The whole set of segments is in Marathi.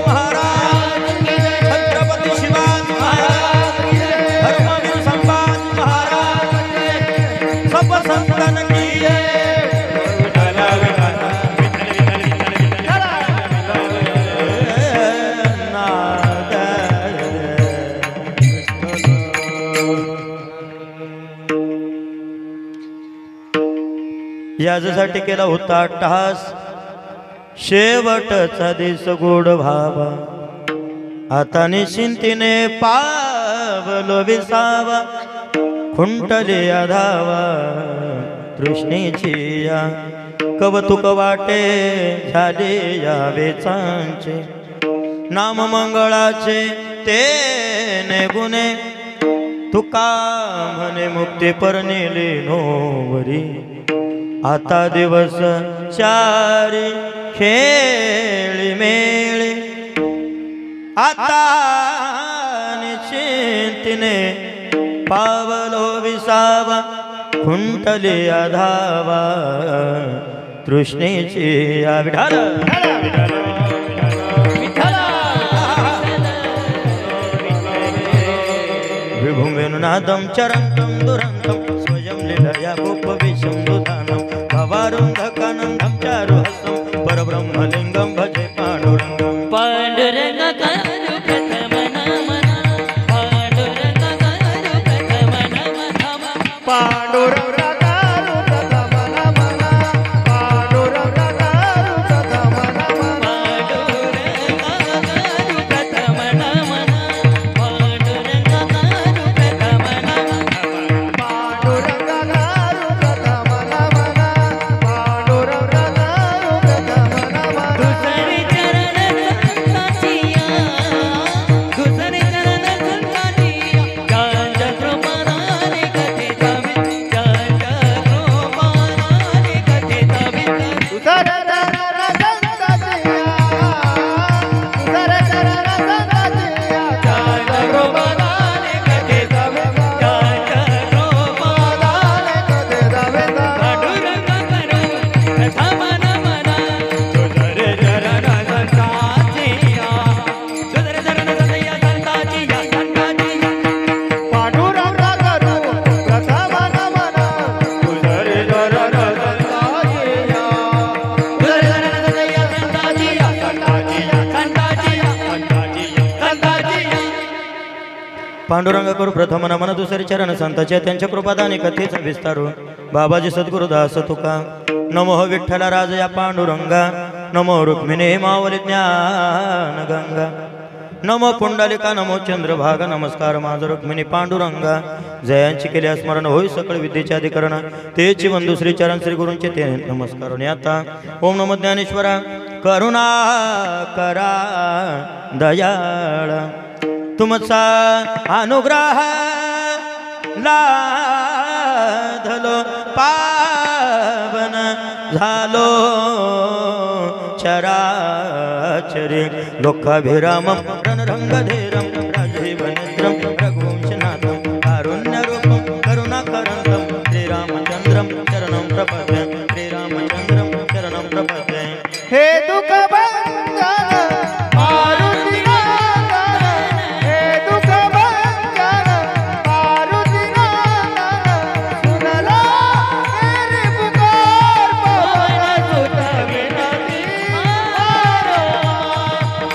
महाराज छत्रपती शिवाजी महाराज धर्मवीर संभाजी महाराज सब संतन की यासाठी केला होता अट्टहास शेवटचा दिस गोड भावा आता निश्चिंतीने पावलो विसावा खुंटले धावा तृष्णेची या कवतुक वाटे झाले या वेचांचे नाम मंगळाचे ते गुणे तुका म्हणे मुक्ती परनेले नोवरी आता दिवस चारी खेळी मेळे आता निश्चिंतीने पावलो विसावा खुंटले धावा तृष्णेची या विठाल विभुं वेणुनादं चरन्तं दुरन्तं स्वयं लीलया गोपविशं दुधानं भवारुन्धकानन्दं चारुहस्तं परब्रह्मलिङ्गं भजे पाण्डुरङ्गं पाण्डुरङ्ग करु प्रथम नमन पाण्डुरङ्ग करु प्रथम नमन पाण्डुरङ्ग करु प्रथम नमन पाण्डुरङ्ग करु प्रथम नमन पाण्डुरङ्ग करु प्रथम नमन पाण्डुरङ्ग करु प्रथम नमन पाण्डुरङ्ग करु प्रथम नमन पाण्डुरङ्ग करु प्रथम नमन दुसरे चरण संताचिया दुसरे चरण संताचिया गांज कृपानाने कथे तवे गांज कृपानाने कथे तवे दुसरे चरण संताचिया दुसरे चरण संताचिया गांज कृपानाने कथे तवे गांज कृपानाने कथे दवे पांडुरंग करो प्रथम नमन दुसरे चरण संताचिया दुसरे चरण संताचिया संताचिया पाण्डुरङ्ग करु प्रथम नमन दुसरे चरण संताचिया पांडुरंग करू प्रथम नमन दुसरे चरण संताचे त्यांच्या कृपादानी कथेचा विस्तारू बाबाजी सद्गुरुदास तुका नमो विठ्ठला राजया पांडुरंगा नमो रुक्मिणी मावली ज्ञान गंगा नमो पुंडलिका नमो चंद्रभागा नमस्कार माझ रुक्मिणी पांडुरंगा जयांची केल्या स्मरण होई सकळ विद्येचे अधिकरण तेची बंधू श्री चरण श्री गुरूंचे ते नमस्कार आता ओम नमो ज्ञानेश्वरा करुणा करा दयाळ तुमचा अनुग्रह लाधलो पावन झालो चराचरी लोकाभिरामं रणरंगधीरं राजीवनेत्रं रघुवंशनाथं कारुण्यरूपं करुणाकरन्तं श्रीरामचन्द्रं शरणं प्रपद्ये श्रीरामचन्द्रं शरणं प्रपद्ये हे दुःख भंजन मारुती नंदन हे दुःख भंजन मारुती नंदन सुनला मेरी पुकार पवन सुत विनती मारो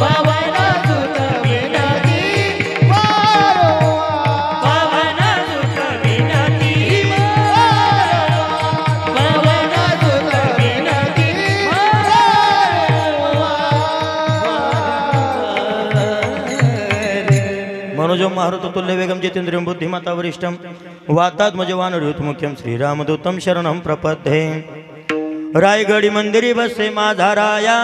पवन सुत विनती मारो पवन सुत विनती मनोजं मारुततुल्य वेगं जितेन्द्रियं बुद्धिमता वरिष्ठं वातात्मजवानरयूथ मुख्यं श्रीरामदूतं शरणं प्रपद्ये रायगडी मंदिरी बसे माझा राया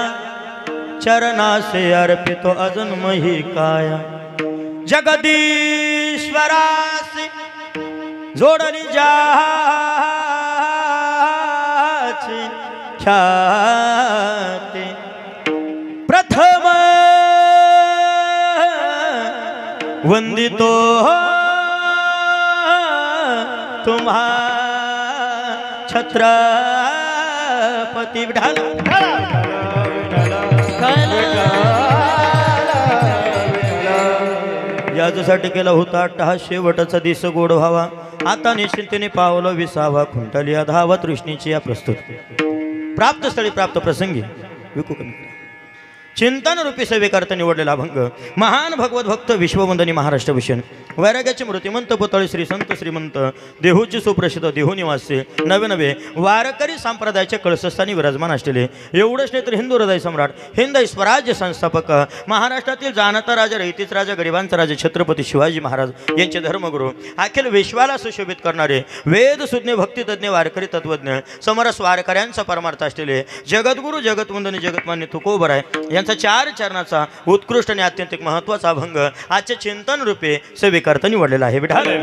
चरणासे अर्पितो अजन्म ही काया जगदीश्वरासी जोडली जाची ख्याती प्रथम वंदितो तुम्हा छत्रपती विठ्ठल राजासाठी केला होता अट्टहास शेवटचा दिस गोड व्हावा आता निश्चिंतेने पावलं विसावा खुंटली धावा तृष्णेची या प्रस्तुत प्राप्त स्थळी प्राप्त प्रसंगी विकू कमी चिंतन रूपी सेवेकर्ता निवडलेला अभंग महान भगवत भक्त विश्ववंदनी महाराष्ट्रभूषण वैराग्याचे मूर्तिमंत पुतळे श्री संत श्रीमंत देहूचे सुप्रसिद्ध देहू निवासी नवे नवे वारकरी संप्रदायाच्या कळसस्थानी विराजमान असलेले एवढंच नाही तर हिंदू हृदय सम्राट हिंद स्वराज्य संस्थापक महाराष्ट्रातील जाणता राजा रहितीच राजा गरिबांचा राजा छत्रपती शिवाजी महाराज यांचे धर्मगुरू अखिल विश्वाला सुशोभित करणारे वेद सुज्ञ भक्तितज्ञ वारकरी तत्वज्ञ समरस वारकऱ्यांचा परमार्थ असलेले जगद्गुरू जगतवंदनी जगतमान्य तुकोबराय यांचा 4 चरणाचा उत्कृष्ट आणि अत्यंत महत्त्वाचा अभंग आजचे चिंतन रूपे सेवेकर्ता निवडलेला आहे विठाल अभंग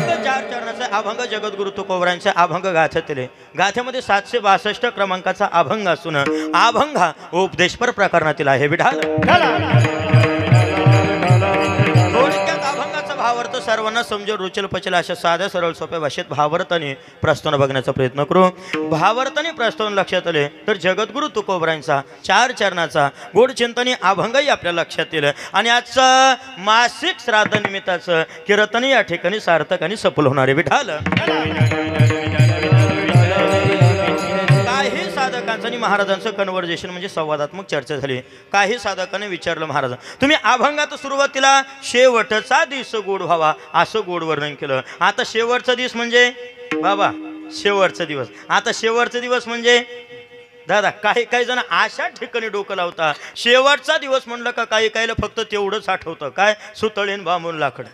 4 चरणाचा अभंग जगद्गुरू तुकोबरायांच्या अभंग गाथेतले गाथेमध्ये 762 क्रमांकाचा अभंग असून अभंग हा उपदेशपर प्रकरणातील आहे विठाल भावार्थ सर्वांना समजून रुचेल पचेल अशा साध्या सरळ सोप्या भाषेत भावार्थाने प्रस्थान बघण्याचा प्रयत्न करू भावार्थाने प्रस्थान लक्षात आले तर जगद्गुरू तुकोबरायांचा 4 चरणाचा गोड चिंतनी अभंगही आपल्या लक्षात येईल आणि आजचं मासिक श्राद्ध निमित्ताचं कीर्तन या ठिकाणी सार्थक आणि सफल होणारे विठाल काही साधकांचं आणि महाराजांचं कन्व्हर्जेशन म्हणजे संवादात्मक चर्चा झाली काही साधकांनी विचारलं महाराज तुम्ही अभंगात सुरुवातीला शेवटचा दिवस गोड व्हावा असं गोड वर्णन केलं आता शेवटचा दिवस म्हणजे बाबा शेवटचा दिवस आता शेवटचा दिवस म्हणजे दादा काही जण अशा ठिकाणी डोकं लावता शेवटचा दिवस म्हणलं का काही फक्त तेवढंच आठवतं काय सुतळीन बांबून लाकडं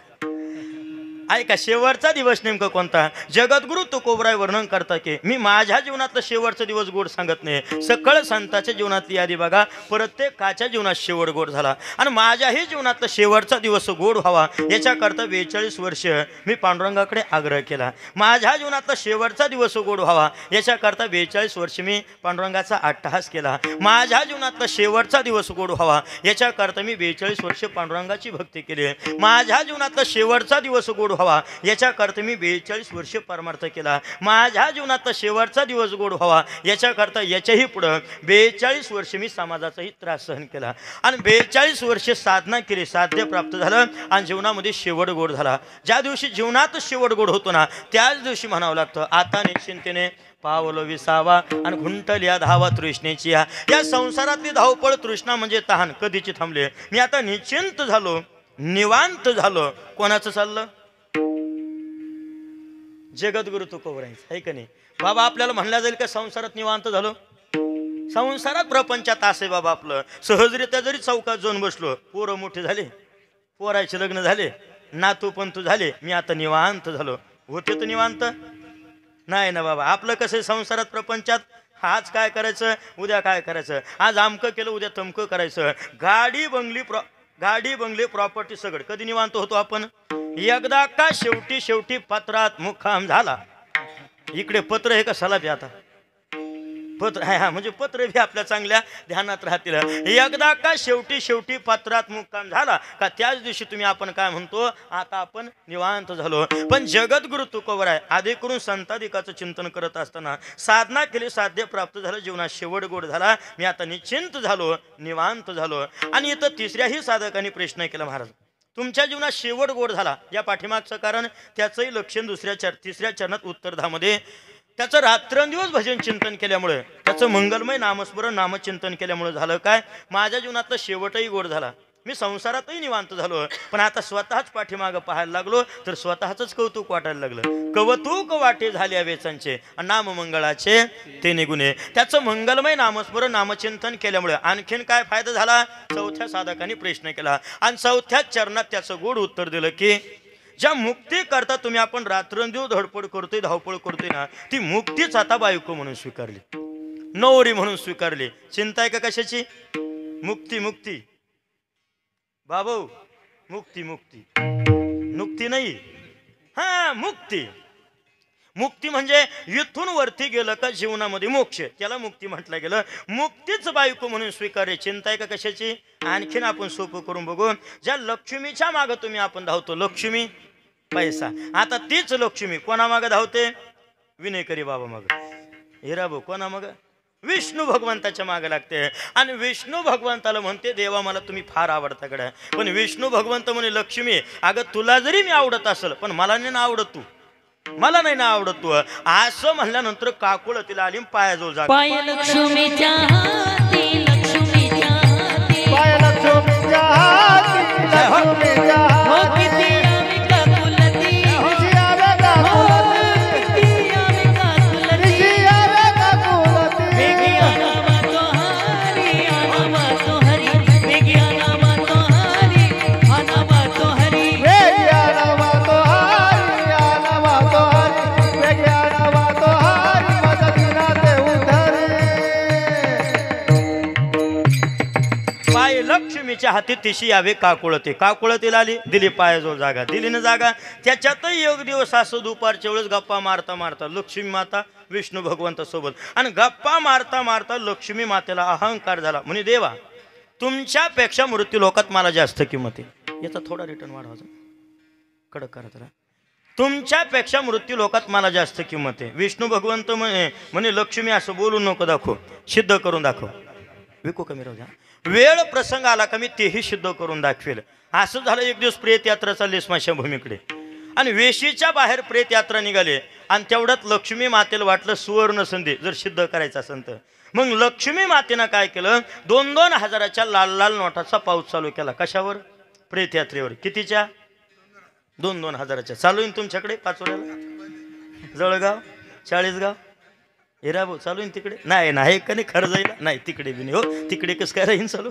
ऐका शेवटचा दिवस नेमका कोणता जगद्गुरू तुकोबराय वर्णन करता की मी माझ्या जीवनातला शेवटचा दिवस गोड सांगत नाही सकळ संतांच्या जीवनातली यादी बघा प्रत्येकाच्या जीवनात शेवट गोड झाला आणि माझ्याही जीवनातला शेवटचा दिवस गोड व्हावा याच्याकरता 42 वर्ष मी पांडुरंगाकडे आग्रह केला माझ्या जीवनातला शेवटचा दिवस गोड व्हावा याच्याकरता 42 वर्ष मी पांडुरंगाचा अट्टहास केला माझ्या जीवनातला शेवटचा दिवस गोड व्हावा याच्याकरता मी 42 वर्ष पांडुरंगाची भक्ती केली माझ्या जीवनातला शेवटचा दिवस गोड व्हावा याच्याकरता मी 42 वर्ष परमार्थ केला माझ्या जीवनातला शेवटचा दिवस गोड व्हावा याच्याकरता याच्याही पुढं 42 वर्ष मी समाजाचाही त्रास सहन केला आणि 42 वर्ष साधना केली साध्य प्राप्त झालं आणि जीवनामध्ये शेवट गोड झाला ज्या दिवशी जीवनात शेवट गोड होतो ना त्याच दिवशी म्हणावं लागतं आता निश्चिंतेने पावलं विसावा आणि घुंटल या धावा तृष्णेची या संसारातली धावपळ तृष्णा म्हणजे तहान कधीची थांबले मी आता निश्चिंत झालो निवांत झालो कोणाचं चाललं जगद्गुरू तुकोबरायांचं आहे का नाही बाबा आपल्याला म्हणल्या जाईल का संसारात निवांत झालो संसारात प्रपंचात असे बाबा आपलं सहजरित्या जरी चौकात जाऊन बसलो पोरं मोठे झाले पोराचे लग्न झाले नातू पंतू झाले मी आता निवांत झालो होते तर निवांत नाही ना बाबा आपलं कसं संसारात प्रपंचात आज काय करायचं उद्या काय करायचं आज आमकं केलं उद्या तमकं करायचं गाडी बंगली प्रॉपर्टी सगळं कधी निवांत होतो आपण एकदा का शेवटी पत्रात मुक्काम झाला इकडे पत्र हे कशाला बी आता पत्र हा म्हणजे पत्र बी आपल्या चांगल्या ध्यानात राहतील एकदा का शेवटी पत्रात मुक्काम झाला का त्याच दिवशी तुम्ही आपण काय म्हणतो आता आपण निवांत झालो पण जगद्गुरू तुकोबराय आधी करून संताधिकाचं चिंतन करत असताना साधना केली साध्य प्राप्त झालं जीवनात शेवट गोड झाला मी आता निश्चिंत झालो निवांत झालो आणि इथं तिसऱ्याही साधकांनी प्रश्न केला महाराज तुमच्या जीवनात शेवट गोड झाला या पाठीमागचं कारण त्याचंही लक्षण तिसऱ्या चरणात उत्तरधामध्ये त्याचं रात्रंदिवस भजन चिंतन केल्यामुळे त्याचं मंगलमय नामस्मरण नामचिंतन केल्यामुळे झालं काय माझ्या जीवनातला शेवटही गोड झाला मी संसारातही निवांत झालो पण आता स्वतःच पाठीमागं पाहायला लागलो तर स्वतःच कौतुक वाटायला लागलं कौतुक वाटे झाले वेचांचे नाममंगळाचे ते निगुणे त्याचं मंगलमय नामस्मरण नामचिंतन केल्यामुळे आणखीन काय फायदा झाला चौथ्या साधकांनी प्रश्न केला आणि चौथ्या चरणात त्याचं गोड उत्तर दिलं की ज्या मुक्ती करता तुम्ही आपण रात्रंदिवस धडपड करतोय धावपळ करतोय ना ती मुक्तीच आता बायको म्हणून स्वीकारली नवरी म्हणून स्वीकारली चिंता आहे का कशाची मुक्ती बाबू मुक्ती मुक्ती नाही हा मुक्ती म्हणजे इथून वरती गेलं का जीवनामध्ये मोक्ष त्याला मुक्ती म्हटलं गेलं मुक्तीच बायको म्हणून स्वीकारे चिंता आहे का कशाची आणखीन आपण सोपं करून बघू ज्या लक्ष्मीच्या मागं तुम्ही आपण धावतो लक्ष्मी पैसा आता तीच लक्ष्मी कोणा मागं धावते विनयकरी बाबा मग हिराभाऊ कोणा मग विष्णू भगवंताच्या मागे लागते आणि विष्णू भगवंताला म्हणते देवा मला तुम्ही फार आवडता कडे. पण विष्णू भगवंत म्हणे लक्ष्मी अगं तुला जरी मी आवडत असेल पण मला नाही ना आवडत तू, मला नाही ना आवडत तू. असं म्हणल्यानंतर काकुळ तिला आली पायाजवळ जागा. पाय लक्ष्मीच्या हाती, लक्ष्मीच्या हाती, पाय लक्ष्मीच्या हाती, लक्ष्मीच्या हो हाती. किती आम्ही काकुलती, निशी आवे काकुलती, किती आम्ही काकुलती. निशी आवे काकुलती. वेगी आनावा तो हरी, आनावा तो हरी, वेगी आनावा तो हरी, आनावा तो हरी. वेग्या नावा तो हरी, आनावा तो हरी, वेग्या नावा तो हरी, मदतीला देऊ धरी. पाय लक्ष्मीच्या हाती तिशी यावे काकुळते. काकुळतीला आली, दिली पायाजवळ जागा. दिली ना जागा. त्याच्यातही एक दिवस असं दुपारच्या वेळेस गप्पा मारता मारता लक्ष्मी माता विष्णू भगवंतासोबत आणि गप्पा मारता मारता लक्ष्मी मातेला अहंकार झाला. म्हणे देवा तुमच्यापेक्षा मृत्यू लोकात मला जास्त किंमत आहे. याचा थोडा रिटर्न वाढवायचा, कडक करा जरा. तुमच्यापेक्षा मृत्यू लोकात मला जास्त किंमत आहे. विष्णू भगवंत म्हणे लक्ष्मी असं बोलू नको, दाखव, सिद्ध करून दाखव. विकू कमी राहू द्या, वेळ प्रसंग आला का मी तेही सिद्ध करून दाखवेल. असं झालं. एक दिवस प्रेत यात्रा चालली स्मशानभूमीकडे आणि वेशीच्या बाहेर प्रेत यात्रा निघाले आणि तेवढ्यात लक्ष्मी मातेला वाटलं सुवर्ण संधी जर सिद्ध करायचं असेल तर. मग लक्ष्मी मातेनं काय केलं, 2-2 हजाराच्या लाल लाल नोटाचा पाऊस चालू केला. कशावर? प्रेत यात्रेवर. कितीच्या? 2-2 हजाराच्या. चालू येईन तुमच्याकडे पाचोऱ्याला, जळगाव, चाळीसगाव, हिराभाऊ चालू आहे तिकडे? नाही नाही का नाही खरं जाईल नाही तिकडे बी नाही. हो तिकडे कसं काय राहीन चालू.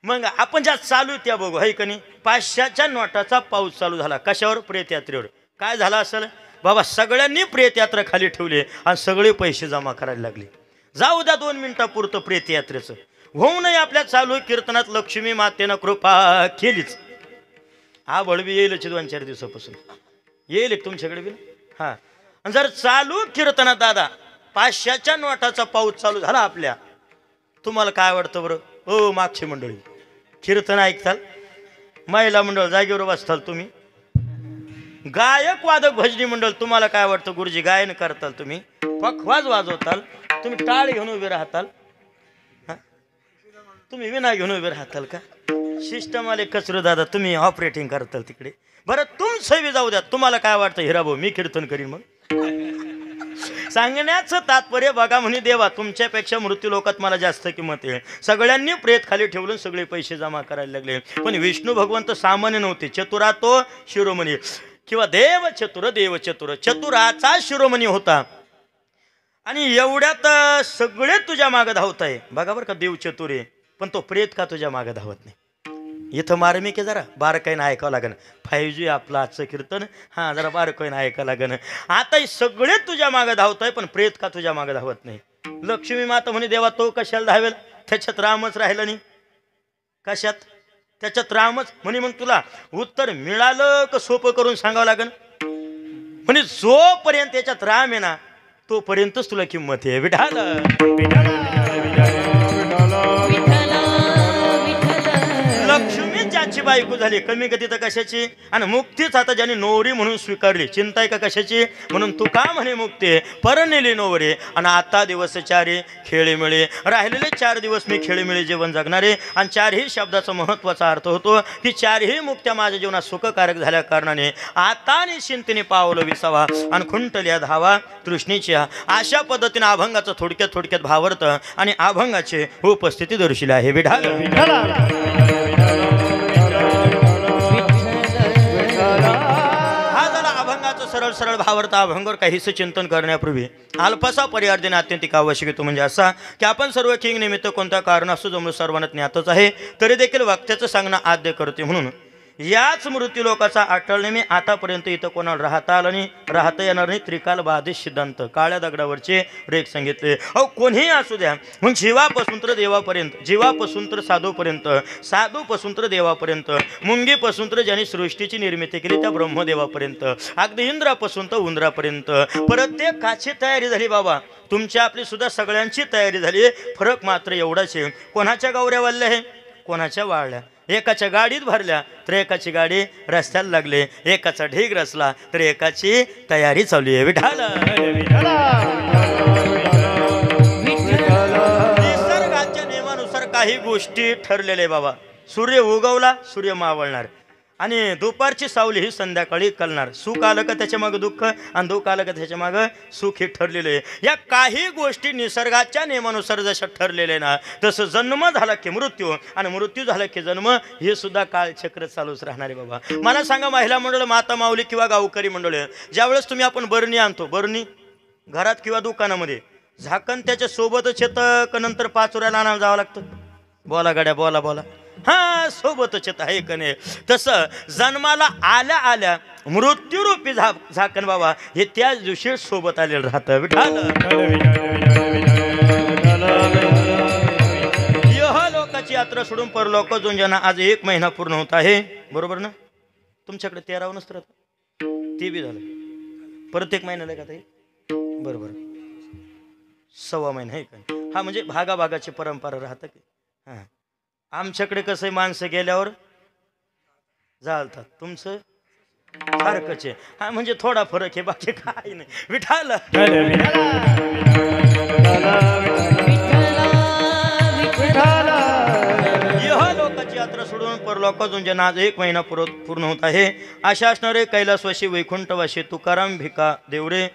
मग आपण ज्या चालू त्या बघू आहे का नाही. 500च्या नोटाचा पाऊस चालू झाला. कशावर? प्रेत यात्रेवर. काय झालं असेल बाबा, सगळ्यांनी प्रेत यात्रा खाली ठेवली आणि सगळे पैसे जमा करायला लागले. जाऊ द्या 2 मिनिटापुरतं प्रेत यात्रेचं. होऊ नये आपल्या चालू कीर्तनात लक्ष्मी मातेनं कृपा केलीच. हा बळबी येईलच 2-4 दिवसापासून येईल एक तुमच्याकडे बी. हां, आणि जर चालू कीर्तनात दादा 500च्या नोटाचा पाऊस चालू झाला आपल्या, तुम्हाला काय वाटतं बरं? हो मागची मंडळी कीर्तन ऐकताल, महिला मंडळ जागेवर बसताल तुम्ही, गायक वादक भजनी मंडळ तुम्हाला काय वाटतं? गुरुजी गायन करताल तुम्ही, पखवाज वाजवताल तुम्ही, टाळ घेऊन उभे राहताल, तुम्ही विना घेऊन उभे राहताल का? सिस्टम आले कचरो दादा तुम्ही ऑपरेटिंग करताल तिकडे. बरं तुमचं बी जाऊ द्या, तुम्हाला काय वाटतं? हिराभाऊ मी कीर्तन करीन. मग सांगण्याचं तात्पर्य बघा, म्हणे देवा तुमच्यापेक्षा मृत्यू लोकात मला जास्त किंमत आहे. सगळ्यांनी प्रेत खाली ठेवून सगळे पैसे जमा करायला लागले. पण विष्णू भगवंत सामान्य नव्हते. चतुरा तो शिरोमणी किंवा देव चतुर, देव चतुर, चतुराचा शिरोमणी होता. आणि एवढ्यात सगळे तुझ्या मागे धावत आहे. बघा बरं का, देव चतुर आहे पण तो प्रेत का तुझ्या मागे धावत नाही? इथं मार्मिक आहे, जरा बारकाईनं ऐकावं लागेल. 5G आपलं आजचं कीर्तन, हां जरा बारकाईनं ऐकावं लागेल. आता हे सगळे तुझ्या मागे धावत आहे पण प्रेत का तुझ्या मागे धावत नाही? लक्ष्मी माता म्हणे देवा तो कशाला धावेल? त्याच्यात रामच राहिला नाही. कशात? त्याच्यात रामच. म्हणे मग तुला उत्तर मिळालं का सोपं करून सांगावं लागेल? म्हणे जोपर्यंत त्याच्यात राम आहे ना तोपर्यंतच तुला किंमत आहे. विठाल लक्ष्मी ज्याची बायको झाली कमी गती तर कशाची, आणि मुक्तीच आता ज्याने नवरी म्हणून स्वीकारली, चिंता आहे का कशाची? म्हणून तू का म्हणे मुक्ती परनेली नवरे. आणि आता दिवस 4 खेळीमेळे, राहिलेले 4 दिवस मी खेळीमेळे जीवन जगणारे. आणि 4ही शब्दाचा महत्वाचा अर्थ होतो की 4ही मुक्त्या माझ्या जीवनात सुखकारक झाल्या कारणाने आता निश्चिंतीने पावलं विसावा आणि खुंटल्या धावा तृष्णीच्या. अशा पद्धतीने अभंगाचं थोडक्यात भावार्थ आणि अभंगाचे उपस्थिती दर्शवली आहे. विठाल सरळ भावार्थ. अभंगावर काहीसं चिंतन करण्यापूर्वी अल्फासा परिहार देणे अत्यंतिक आवश्यक आहे. तो म्हणजे असा की आपण सर्व किंग निमित्त कोणत्या कारण असो जमलो सर्वांना ज्ञातच आहे, तरी देखील वक्त्याचं सांगणं आद्य करते. म्हणून याच मृत्यू लोकाचा अटळ नेहमी आतापर्यंत इथं कोणाला राहता आलं नाही, राहता येणार नाही. त्रिकाल बाधित सिद्धांत काळ्या दगडावरचे रेख सांगितले. अहो कोणीही असू द्या, मग जीवापासून तर देवापर्यंत, जीवापासून तर साधूपर्यंत, साधूपासून तर देवापर्यंत, मुंगीपासून तर ज्यांनी सृष्टीची निर्मिती केली त्या ब्रह्मदेवापर्यंत, अगदी इंद्रापासून तर उंदरापर्यंत प्रत्येकाची तयारी झाली. बाबा तुमची आपली सुद्धा सगळ्यांची तयारी झाली. फरक मात्र एवढाच आहे, कोणाच्या गौऱ्या वाढल्या आहे, कोणाच्या वाळल्या. एकाच्या गाडीत भरल्या तर एकाची गाडी रस्त्याला लागले, एकाचा ढीग रचला तर एकाची तयारी चालू आहे. विठाल काही गोष्टी ठरलेल्या आहे बाबा. सूर्य उगवला सूर्य मावळणार आणि दुपारची सावली ही संध्याकाळी कळणार. सुख आलं का त्याच्या मागं दुःख आणि दुःख आलं का त्याच्या मागं सुख हे ठरलेलं आहे. या काही गोष्टी निसर्गाच्या नियमानुसार जशा ठरलेल्या आहे ना तसं जन्म झाला की मृत्यू आणि मृत्यू झाला की जन्म हे सुद्धा काळचक्र चालूच राहणार आहे बाबा. मला सांगा महिला मंडळ माता माऊली किंवा गावकरी मंडळ ज्यावेळेस तुम्ही आपण बरणी आणतो बरणी घरात किंवा दुकानामध्ये झाकण त्याच्या सोबतच येतं का नंतर पाचोऱ्याला आणावं जावं लागतं. बोला गाड्या बोला बोला. हा सोबतच येत आहे का नाही. तसं जन्माला आल्या आल्या मृत्यूरूपी झाकण बाबा हे त्याच दिवशी सोबत आलेलं राहतं. विठाल लोकांची यात्रा सोडून परलोक जोंजना आज 1 महिना पूर्ण होत आहे. बरोबर ना. तुमच्याकडे 13 नसतं राहतं ते बी झालं. प्रत्येक महिन्याला का ते बरोबर 1.25 महिना आहे का. हा म्हणजे भागाभागाची परंपरा राहतं की. हां आमच्याकडे कसं आहे माणसं गेल्यावर जाळतात. तुमचं सारखंच आहे. हा म्हणजे थोडा फरक आहे बाकी काही नाही. विठाल लोकांची यात्रा सोडून परलोक जोंजना आज 1 महिना पूर्ण होत आहे. अशा असणारे कैलासवासी वैकुंठवासी तुकाराम भिका देवरे.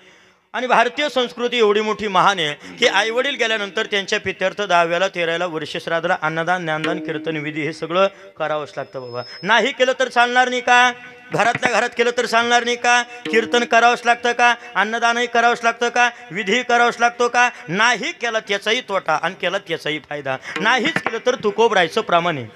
आणि भारतीय संस्कृती एवढी मोठी महान आहे की आईवडील गेल्यानंतर त्यांच्या पित्यर्थ 10व्याला 13व्याला वर्ष श्राद्धला अन्नदान ज्ञानदान कीर्तन विधी हे सगळं करावंच लागतं बाबा. नाही केलं तर चालणार नाही का. घरातल्या घरात केलं तर चालणार नाही का. कीर्तन करावंच लागतं का. अन्नदानही करावंच लागतं का. विधी करावंच लागतो का. नाही केला त्याचाही तोटा आणि केला त्याचाही फायदा. नाहीच केलं तर तुकोब राहायचं प्रामाणिक.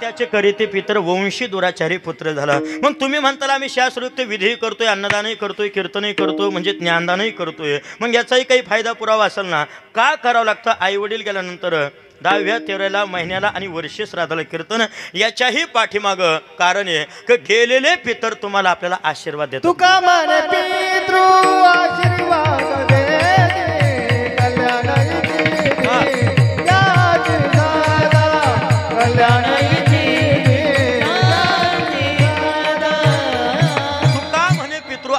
त्याचे करीते पितर वंशी दुराचारी पुत्र झाला. मग तुम्ही म्हणताल आम्ही शास्त्रोक्त विधी करतोय अन्नदानही करतोय कीर्तनही करतोय म्हणजे ज्ञानदानही करतोय मग याचाही काही फायदा पुरावा असेल ना. का करावं लागतं. आई वडील गेल्यानंतर 10व्या 13व्याला महिन्याला आणि वर्ष श्राद्धाला कीर्तन याच्याही पाठीमाग कारण आहे की गेलेले पितर तुम्हाला आपल्याला आशीर्वाद देतात. तुका माने पितृ आशीर्वाद दे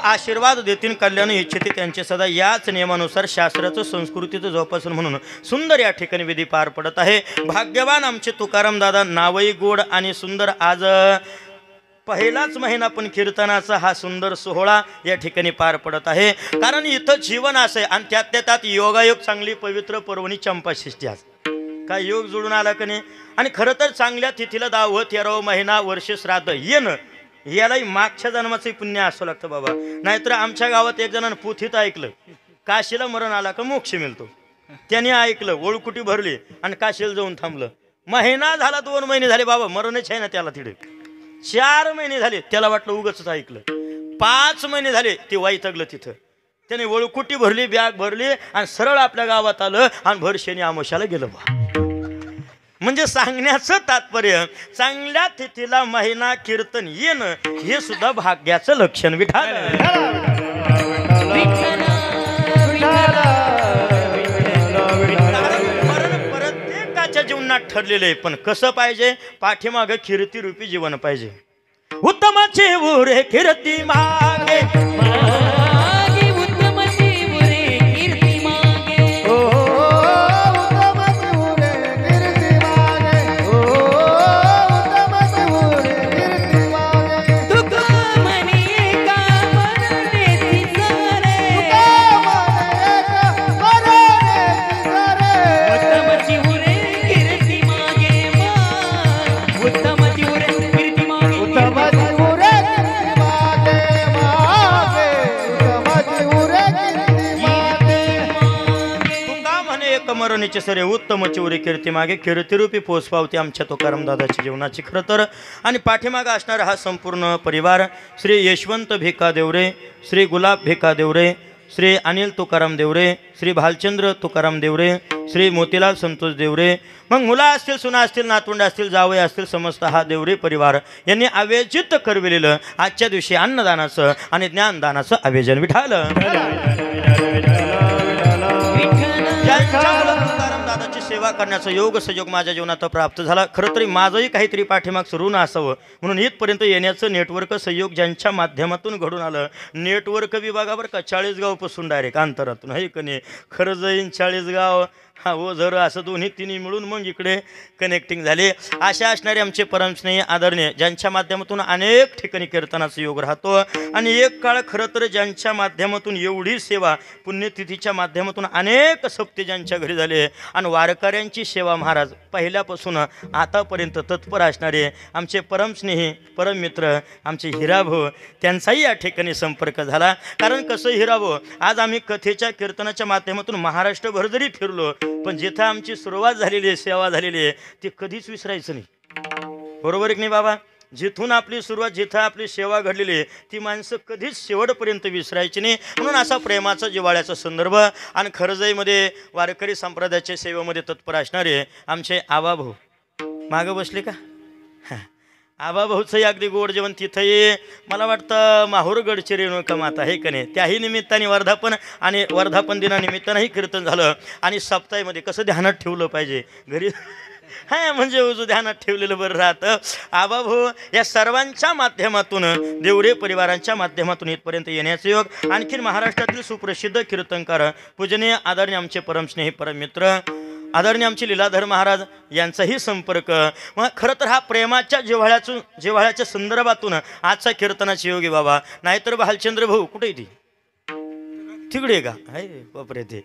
आशीर्वाद देतील कल्याण इच्छिते त्यांचे सदा. याच नियमानुसार शास्त्राचं संस्कृतीचं जोपासन म्हणून सुंदर या ठिकाणी विधी पार पडत आहे. भाग्यवान आमचे तुकाराम दादा नावई गोड आणि सुंदर. आज पहिलाच महिना पण कीर्तनाचा हा सुंदर सोहळा या ठिकाणी पार पडत आहे. कारण इथं जीवन असं आहे आणि त्यातल्या त्यात योगायोग चांगली पवित्र पर्वणी चंपाषष्ठी आज काय योग जोडून आला का नाही. आणि खरं तर चांगल्या तिथीला 10वा 13वा महिना वर्ष श्राद्ध येणं यालाही मागच्या जन्माचंही पुण्य असं लागतं बाबा. नाहीतर आमच्या गावात एक जणांना पुथीत ऐकलं काशीला मरण आला का मोक्ष मिळतो. त्याने ऐकलं ओळखुटी भरली आणि काशीला जाऊन थांबलं. महिना झाला 2 महिने झाले बाबा मरणच आहे ना त्याला. तिथे 4 महिने झाले त्याला वाटलं उगच ऐकलं. 5 महिने झाले ते वैतागलं तिथं. त्याने ओळखुटी भरली बॅग भरली आणि सरळ आपल्या गावात आलं आणि भर शनी आमोशाला गेलं बा. म्हणजे सांगण्याचं तात्पर्य चांगल्या तिथीला महिना कीर्तन येणं हे सुद्धा भाग्याचं लक्षण. विठाल प्रत्येकाच्या जीवनात ठरलेलं आहे पण कसं पाहिजे. पाठीमागं कीर्तिरूपी जीवन पाहिजे. उत्तमाचे उरे कीर्ती मागे मरणीचे सरे उत्तम चिवरी कीर्ती मागे कीर्तिरूपी पोच पावते आमच्या तुकाराम दादाच्या जीवनाची. खरं तर आणि पाठीमागा असणारा हा संपूर्ण परिवार श्री यशवंत भिका देवरे, श्री गुलाब भिका देवरे, श्री अनिल तुकाराम देवरे, श्री भालचंद्र तुकाराम देवरे, श्री मोतीलाल संतोष देवरे, मग मुला असतील सुना असतील नातवंड असतील जावई असतील समस्त हा देवरे परिवार यांनी आयोजित करविलेलं आजच्या दिवशी अन्नदानाचं आणि ज्ञानदानाचं आयोजन. विठाल तुकाराम दादाची सेवा करण्याचा योग संयोग माझ्या जीवनात प्राप्त झाला. खरं तरी माझंही काहीतरी पाठीमागचं ऋण असावं म्हणून इथपर्यंत येण्याचं नेटवर्क संयोग ज्यांच्या माध्यमातून घडून आलं. नेटवर्क विभागावर का 40 गावपासून डायरेक्ट अंतरातून आहे का नाही. खरं जाईन 40 गाव हा हो जर असं दोन्ही तिन्ही मिळून मग इकडे कनेक्टिंग झाले. अशा असणारे आमचे परमस्नेही आदरणीय ज्यांच्या माध्यमातून अनेक ठिकाणी कीर्तनाचा योग राहतो. आणि एक काळ खरं तर ज्यांच्या माध्यमातून एवढी सेवा पुण्यतिथीच्या माध्यमातून अनेक सप्ते ज्यांच्या घरी झाले आणि वारकऱ्यांची सेवा महाराज पहिल्यापासून आतापर्यंत तत्पर असणारे आमचे परमस्नेही परममित्र आमचे हिराभाऊ त्यांचाही या ठिकाणी संपर्क झाला. कारण कसं हिराभाऊ आज आम्ही कथेच्या कीर्तनाच्या माध्यमातून महाराष्ट्रभर जरी फिरलो पण जिथं आमची सुरुवात झालेली आहे सेवा झालेली आहे ती कधीच विसरायचं नाही. बरोबर आहे की नाही बाबा. जिथून आपली सुरुवात जिथं आपली सेवा घडलेली आहे ती माणसं कधीच शेवटपर्यंत विसरायची नाही. म्हणून असा प्रेमाचा जिव्हाळ्याचा संदर्भ आणि खरजाईमध्ये वारकरी संप्रदायाच्या सेवेमध्ये तत्पर असणारे आमचे आबाभाऊ मागं बसले का. आबाभाऊचंही अगदी गोड जेवण तिथंही मला वाटतं माहूर गडचिरी रेणुका माता आहे का नाही त्याही निमित्ताने वर्धापन दिनानिमित्तानंही कीर्तन झालं. आणि सप्ताहीमध्ये कसं ध्यानात ठेवलं पाहिजे घरी हां म्हणजे उजू ध्यानात ठेवलेलं बरं राहतं. आबाभाऊ या सर्वांच्या माध्यमातून देवरे परिवारांच्या माध्यमातून इथपर्यंत येण्याचं योग. आणखीन महाराष्ट्रातील सुप्रसिद्ध कीर्तनकार पूजनीय आदरणीय आमचे परमस्नेही परममित्र आदरणीय आमचे लीलाधर महाराज यांचाही संपर्क. मग खरं तर हा प्रेमाच्या जिव्हाळ्याच्या संदर्भातून आजचा कीर्तनाचे योगी बाबा. नाहीतर भालचंद्र भाऊ कुठे ती तिकडे का आहे बापरे. ते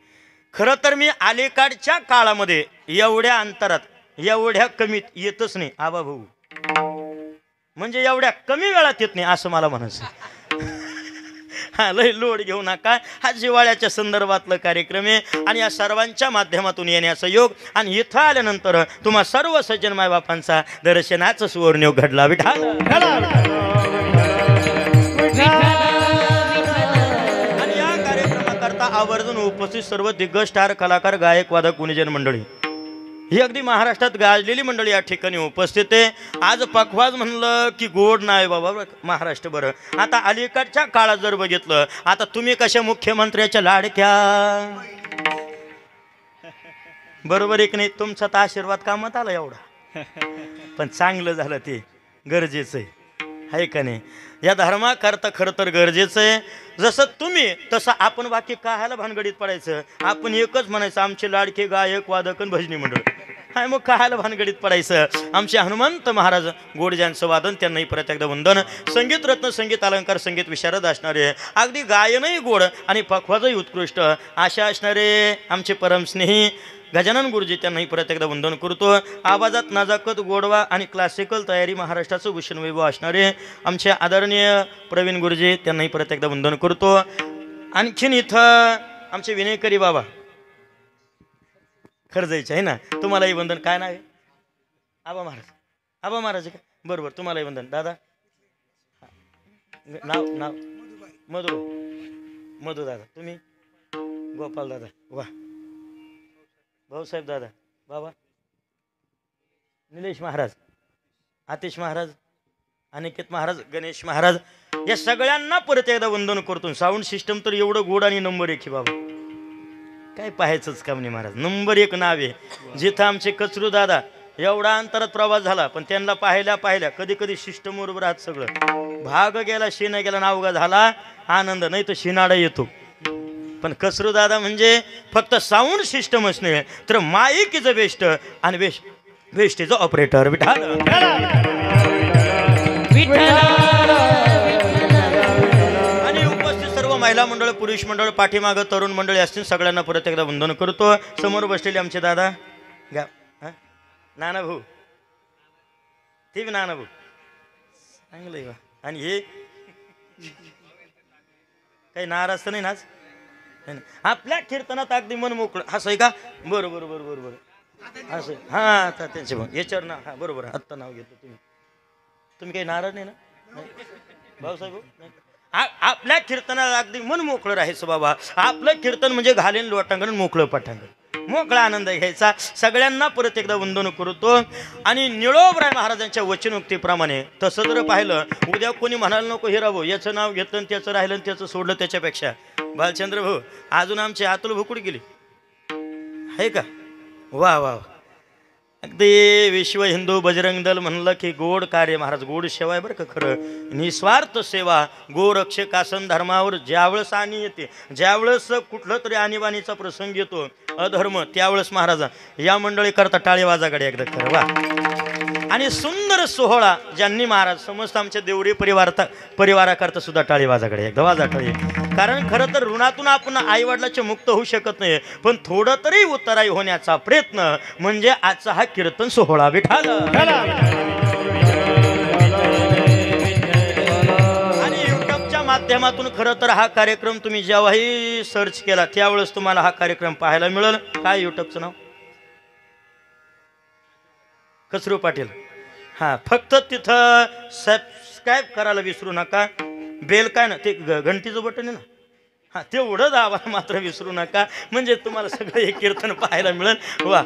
खरं तर मी अलीकडच्या काळामध्ये एवढ्या अंतरात एवढ्या कमीत येतच नाही आबा भाऊ. म्हणजे एवढ्या कमी वेळात येत नाही असं मला म्हणायचं. हा लय लोड घेऊ नका. हा जिव्हाळ्याच्या संदर्भातलं कार्यक्रम आहे आणि या सर्वांच्या माध्यमातून येण्याचा योग. आणि इथं आल्यानंतर तुम्हा सर्व सज्जन मायबापांचा दर्शनाचा सुवर्णयोग घडला. विठाल आणि या कार्यक्रमाकरता आवर्जून उपस्थित सर्व दिग्गज स्टार कलाकार गायक वादक गुणीजन मंडळी ही अगदी महाराष्ट्रात गाजलेली मंडळी या ठिकाणी उपस्थित आहे. आज पखवाज म्हणलं की गोड नाही बाबा महाराष्ट्र. बरं आता अलीकडच्या काळात जर बघितलं आता तुम्ही कशा मुख्यमंत्र्याच्या लाडक्या बरोबर एक नाही. तुमचा तर आशीर्वाद कामात आला एवढा पण चांगलं झालं ते गरजेचं आहे का नाही. या धर्माकरता खरं तर गरजेचं आहे. जसं तुम्ही तसं आपण बाकी काहायला भानगडीत पडायचं. आपण एकच म्हणायचं आमचे लाडके गायक वादक भजनी मंडळ हाय मग काहायला भानगडीत पडायचं. आमचे हनुमंत महाराज गोड ज्यांचं वादन त्यांनाही परत एकदा वंदन. संगीत रत्न संगीत अलंकार संगीत विशारद असणारे अगदी गायनही गोड आणि पखवाजही उत्कृष्ट अशा असणारे आमचे परमस्नेही गजानन गुरुजी त्यांनाही परत एकदा वंदन करतो. आवाजात नजाकत गोडवा आणि क्लासिकल तयारी महाराष्ट्राचं भूषण वैभव असणारे आमचे आदरणीय प्रवीण गुरुजी त्यांनाही परत एकदा वंदन करतो. आणखीन इथं आमचे विनयकरी बाबा खरजायचे आहे ना तुम्हालाही वंदन. काय नाव आहे आबा महाराज का बरोबर तुम्हालाही वंदन. दादा नाव मधू दादा तुम्ही गोपाल दादा वा भाऊसाहेब दादा बाबा निलेश महाराज आतिश महाराज अनिकेत महाराज गणेश महाराज या सगळ्यांना परत एकदा वंदन करतो. साऊंड सिस्टम तर एवढं गोड आणि नंबर 1 बाबा काय पाहायचंच काम नाही महाराज. नंबर 1 नाव आहे. जिथं आमचे कचरू दादा एवढा अंतरात प्रवास झाला पण त्यांना पाहिल्या कधी कधी सिस्टम बरोबर आहात सगळं भाग गेला शेणा गेला नावगा झाला आनंद नाही तर शिनाडा येतो. पण कचरू दादा म्हणजे फक्त साऊंड सिस्टमच नाही तर माईक इज अ बेस्ट आणि best is a operator. Vitthal आणि उपस्थित सर्व महिला मंडळ पुरुष मंडळ पाठीमागं तरुण मंडळी असतील सगळ्यांना परत एकदा वंदन करतो. समोर बसलेले आमचे दादा नाना भाऊ ते बी नाना भाऊ चांगलं. आणि हे काही नाराज तर नाही नाच आपल्या कीर्तनात अगदी मन मोकळं असं आहे का. बरोबर असं हां त्यांचे याच्यावर ना हां बरोबर आत्ता नाव घेतो. तुम्ही काही नाराज नाही ना भाऊसाहेब. आपल्या कीर्तनाला अगदी मन मोकळं राहायचं बाबा. आपलं कीर्तन म्हणजे घालेन लोटांगण मोकळं पटांगण मोकळा आनंद घ्यायचा. सगळ्यांना परत एकदा वंदन करतो. आणि निळोबराय महाराजांच्या वचनोक्तीप्रमाणे तसं जर पाहिलं उद्या कोणी म्हणायला नको हिराभाऊ याचं नाव घेतलं आणि त्याचं राहिलं आणि त्याचं सोडलं त्याच्यापेक्षा भालचंद्र भाऊ अजून आमचे अतुल भाऊ कुठे गेली आहे का वा वा अगदी विश्व हिंदू बजरंग दल म्हणलं की गोड कार्य महाराज, गोड सेवा आहे बरं का खरं, निस्वार्थ सेवा. गोरक्षक आसन धर्मावर ज्यावेळेस आणि येते, ज्यावेळेस कुठलं तरी आणीबाणीचा प्रसंग येतो अधर्म, त्यावेळेस महाराज या मंडळी करता टाळी वाजाकडे एकदा खरं वा. आणि सुंदर सोहळा ज्यांनी महाराज समस्त आमच्या देवरी परिवाराकरता सुद्धा टाळी वाजाकडे एकदा वाजा टाळी. कारण खरं तर ऋणातून आपण आईवडिलाचे मुक्त होऊ शकत नाही, पण थोडं तरी उत्तराई होण्याचा प्रयत्न म्हणजे आजचा हा कीर्तन सोहळा. विठाल आणि युट्यूबच्या माध्यमातून खरं तर हा कार्यक्रम तुम्ही जेव्हाही सर्च केला त्यावेळेस तुम्हाला हा कार्यक्रम पाहायला मिळेल. काय युट्यूबचं नाव? कसरू पाटील. हां, फक्त तिथं सबस्क्राईब करायला विसरू नका. बेल काय ना ते घंटीचं बटन आहे ना, हां तेवढं दाबायला मात्र विसरू नका, म्हणजे तुम्हाला सगळं हे कीर्तन पाहायला मिळेल. वा.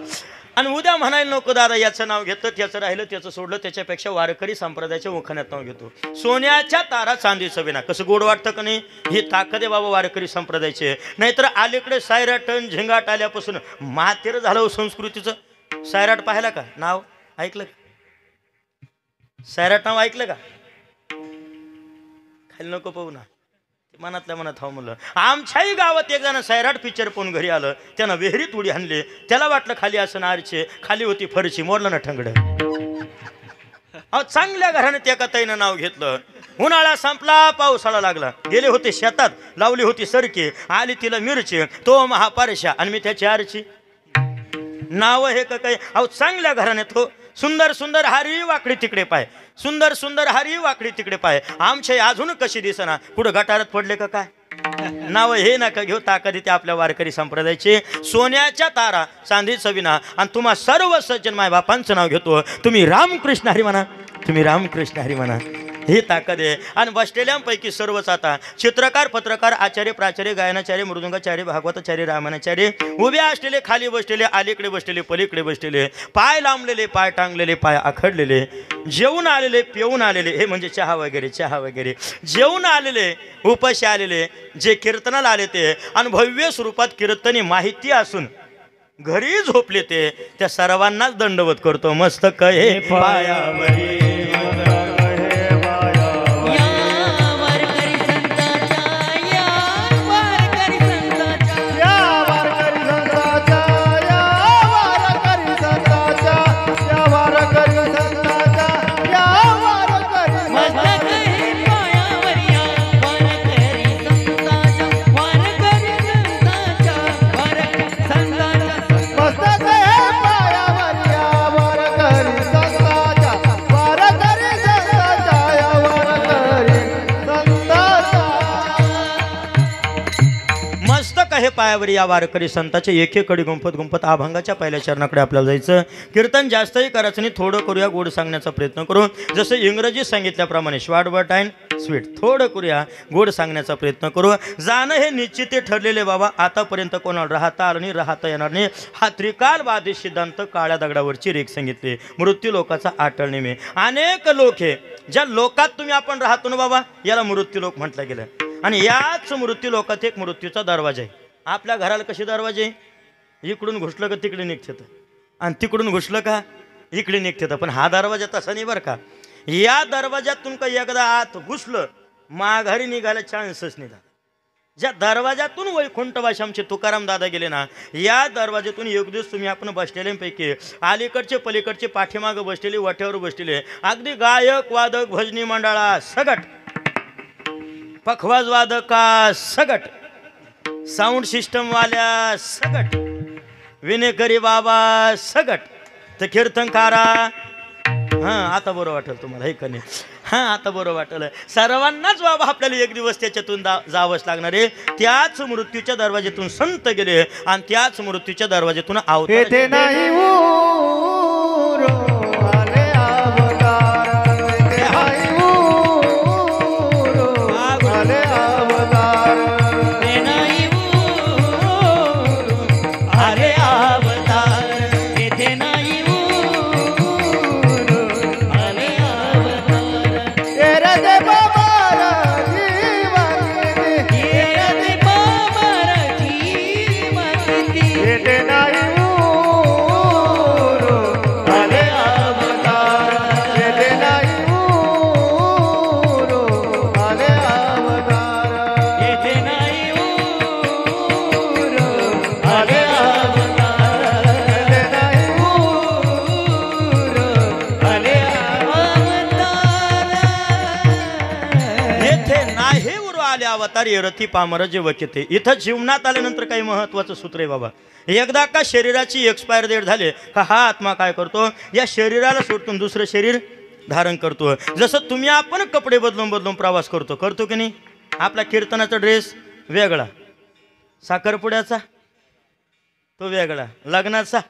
आणि उद्या म्हणायला नको दादा याचं नाव घेतं, त्याचं राहिलं, त्याचं सोडलं, त्याच्यापेक्षा वारकरी संप्रदायाच्या उखाण्यात नाव घेतो. सोन्याच्या तारा चांदीचं विना. कसं गोड वाटतं का नाही? ही ताकद आहे बाबा वारकरी संप्रदायाची. नाहीतर अलीकडे सायराटन झिंगाट आल्यापासून मातेर झालं संस्कृतीचं. सायराट पाहिला का? नाव ऐकलं का? सैराट नाव ऐकलं का? खाली नको पाहू ना, मनातल्या मनात हवं म्हणलं. आमच्याही गावात एक जण सैराट पिक्चर पाहून घरी आलं, त्यानं विहिरीत उडी हाणली. त्याला वाटलं खाली असं नारचे, खाली होती फरची, मोरलं ना ठंगड. अहो चांगल्या घराने त्या कथाईनं नाव घेतलं. उन्हाळा संपला, पावसाळा लागला. गेले होते शेतात, लावली होती सरकी, आली तिला मिरची, तो महापारशा आणि मी त्याची आरची. नाव हे का काय? अहो चांगल्या घराण्यात हो. सुंदर सुंदर हारी वाकडी तिकडे पाय, सुंदर सुंदर हारी वाकडी तिकडे पाय. आमचे अजून कशी दिसना, कुठं गटारात पडले का काय? नाव हे नका घेऊ. ताकद येते आपल्या वारकरी संप्रदायाची. सोन्याच्या तारा चांदीचं विना. आणि तुम्हा सर्व सज्जन माय बापांचं नाव घेतो. तुम्ही रामकृष्ण हरी म्हणा, तुम्ही रामकृष्ण हरी म्हणा. ही ताकद आहे. आणि बसलेल्यांपैकी सर्वच आता चित्रकार, पत्रकार, आचार्य, प्राचार्य, गायनाचार्य, मृदुंगाचार्य, भागवताचार्य, रामायणाचार्य, उभे असलेले, खाली बसलेले, अलीकडे बसलेले, पलीकडे बसलेले, पाय लांबलेले, पाय टांगलेले, पाय आखडलेले, जेवून आलेले, पिऊन आलेले, हे म्हणजे चहा वगैरे, चहा वगैरे, जेवून आलेले, उपाशी आलेले, जे कीर्तनाला आले ते, आणि भव्य स्वरूपात कीर्तनी माहिती असून घरी झोपले ते, त्या सर्वांनाच दंडवत करतो. मस्तक हे पायावरी. हे पायावर या वारकरी संताचे एक एक कडी गुंफत गुंफत अभंगाच्या पहिल्या चरणाकडे आपल्याला जायचं. कीर्तन जास्तही करायचं नाही, थोडं करूया, गोड सांगण्याचा प्रयत्न करू. जसं इंग्रजी सांगितल्याप्रमाणे शॉर्ट बट अँड स्वीट, थोडं करूया, गोड सांगण्याचा प्रयत्न करू. जाणं हे निश्चित ठरलेले बाबा. आतापर्यंत कोणाला राहता आलं नाही, राहता येणार नाही. हा त्रिकालवादी सिद्धांत काळ्या दगडावरची रेख सांगितली. मृत्यू लोकाचा आटळ नेहमी. अनेक लोक हे ज्या लोकात तुम्ही आपण राहतो ना बाबा, याला मृत्यू लोक म्हटलं गेलं. आणि याच मृत्यू लोकात एक मृत्यूचा दरवाजा आहे. आपल्या घराला कशी दरवाजे? इकडून घुसलं का तिकडे निघतं, आणि तिकडून घुसलं का इकडे निघतं. पण हा दरवाजा तसा नाही बरं का. या दरवाजातून का एकदा आत घुसलं, माघारी निघायला चान्सच नाही. ज्या दरवाजातून वैकुंठवासी आमचे तुकाराम दादा गेले ना, या दरवाजातून एक दिवस तुम्ही आपण बसलेल्यांपैकी अलीकडचे पलीकडचे पाठीमागं बसलेले, वाट्यावर बसलेले, अगदी गायक वादक भजनी मंडळा सगट, पखवाज वादका सगट, साऊंड सिस्टम वाल्या सगट, विनेकरी बाबा सगट, तर कीर्तनकारा. हां आता बरं वाटेल तुम्हाला हे कने. हां आता बरं वाटेल. सर्वांनाच बाबा आपल्याला एक दिवस त्याच्यातून जावंच लागणार आहे. त्याच मृत्यूच्या दरवाजेतून संत गेले आणि त्याच मृत्यूच्या दरवाजेतून येथे नाही अवतारी रथी पामर जे वकिते. इथं जीवनात आल्यानंतर काही महत्वाचं सूत्र आहे बाबा. एकदा का शरीराची एक्सपायर डेट झाले का हा आत्मा काय करतो, या शरीराला सोडून दुसरं शरीर धारण करतो. जसं तुम्ही आपण कपडे बदलून बदलून प्रवास करतो की नाही. आपला कीर्तनाचा ड्रेस वेगळा, साखरपुड्याचा तो वेगळा, लग्नाचा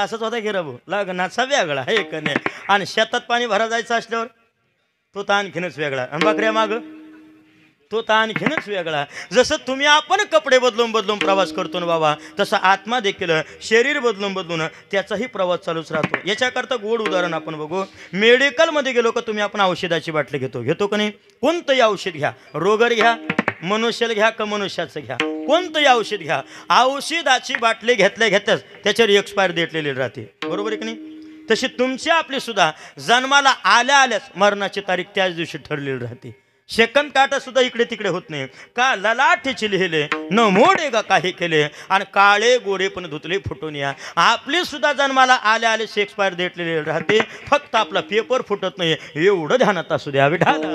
असंच होता की रबू, लग्नाचा वेगळा हे का नाही. आणि शेतात पाणी भरा जायचं असल्यावर तो तर आणखीनच वेगळा. आणि बकऱ्या मागं तो तर आणखीनच वेगळा. जसं तुम्ही आपण कपडे बदलून बदलून प्रवास करतो ना बाबा, तसं आत्मा देखील शरीर बदलून बदलून त्याचाही प्रवास चालूच राहतो. याच्याकरता गोड उदाहरण आपण बघू. मेडिकलमध्ये गेलो का तुम्ही आपण औषधाची बाटली घेतो का नाही. कोणतंही औषध घ्या, रोगर घ्या, मनुष्याला घ्या का मनुष्याचं घ्या, कोणतंही औषध घ्या, औषधाची बाटली घेतल्याच त्याच्यावर एक्सपायर डेट लिहिलेली राहते. बरोबर आहे की नाही. तशी तुमची आपली सुद्धा जन्माला आल्याच मरणाची तारीख त्याच दिवशी ठरलेली राहते. सेकंद काटा सुद्धा इकडे तिकडे होत नाही. का ललाठीची लिहिले न मोडे गा काही केले, आणि काळे गोरे पण धुतले फुटून या. आपली सुद्धा जन्माला आले एक्सपायर डेट लिहिलेली राहते. फक्त आपला पेपर फुटत नाही एवढं ध्यानात असू द्या. विठाला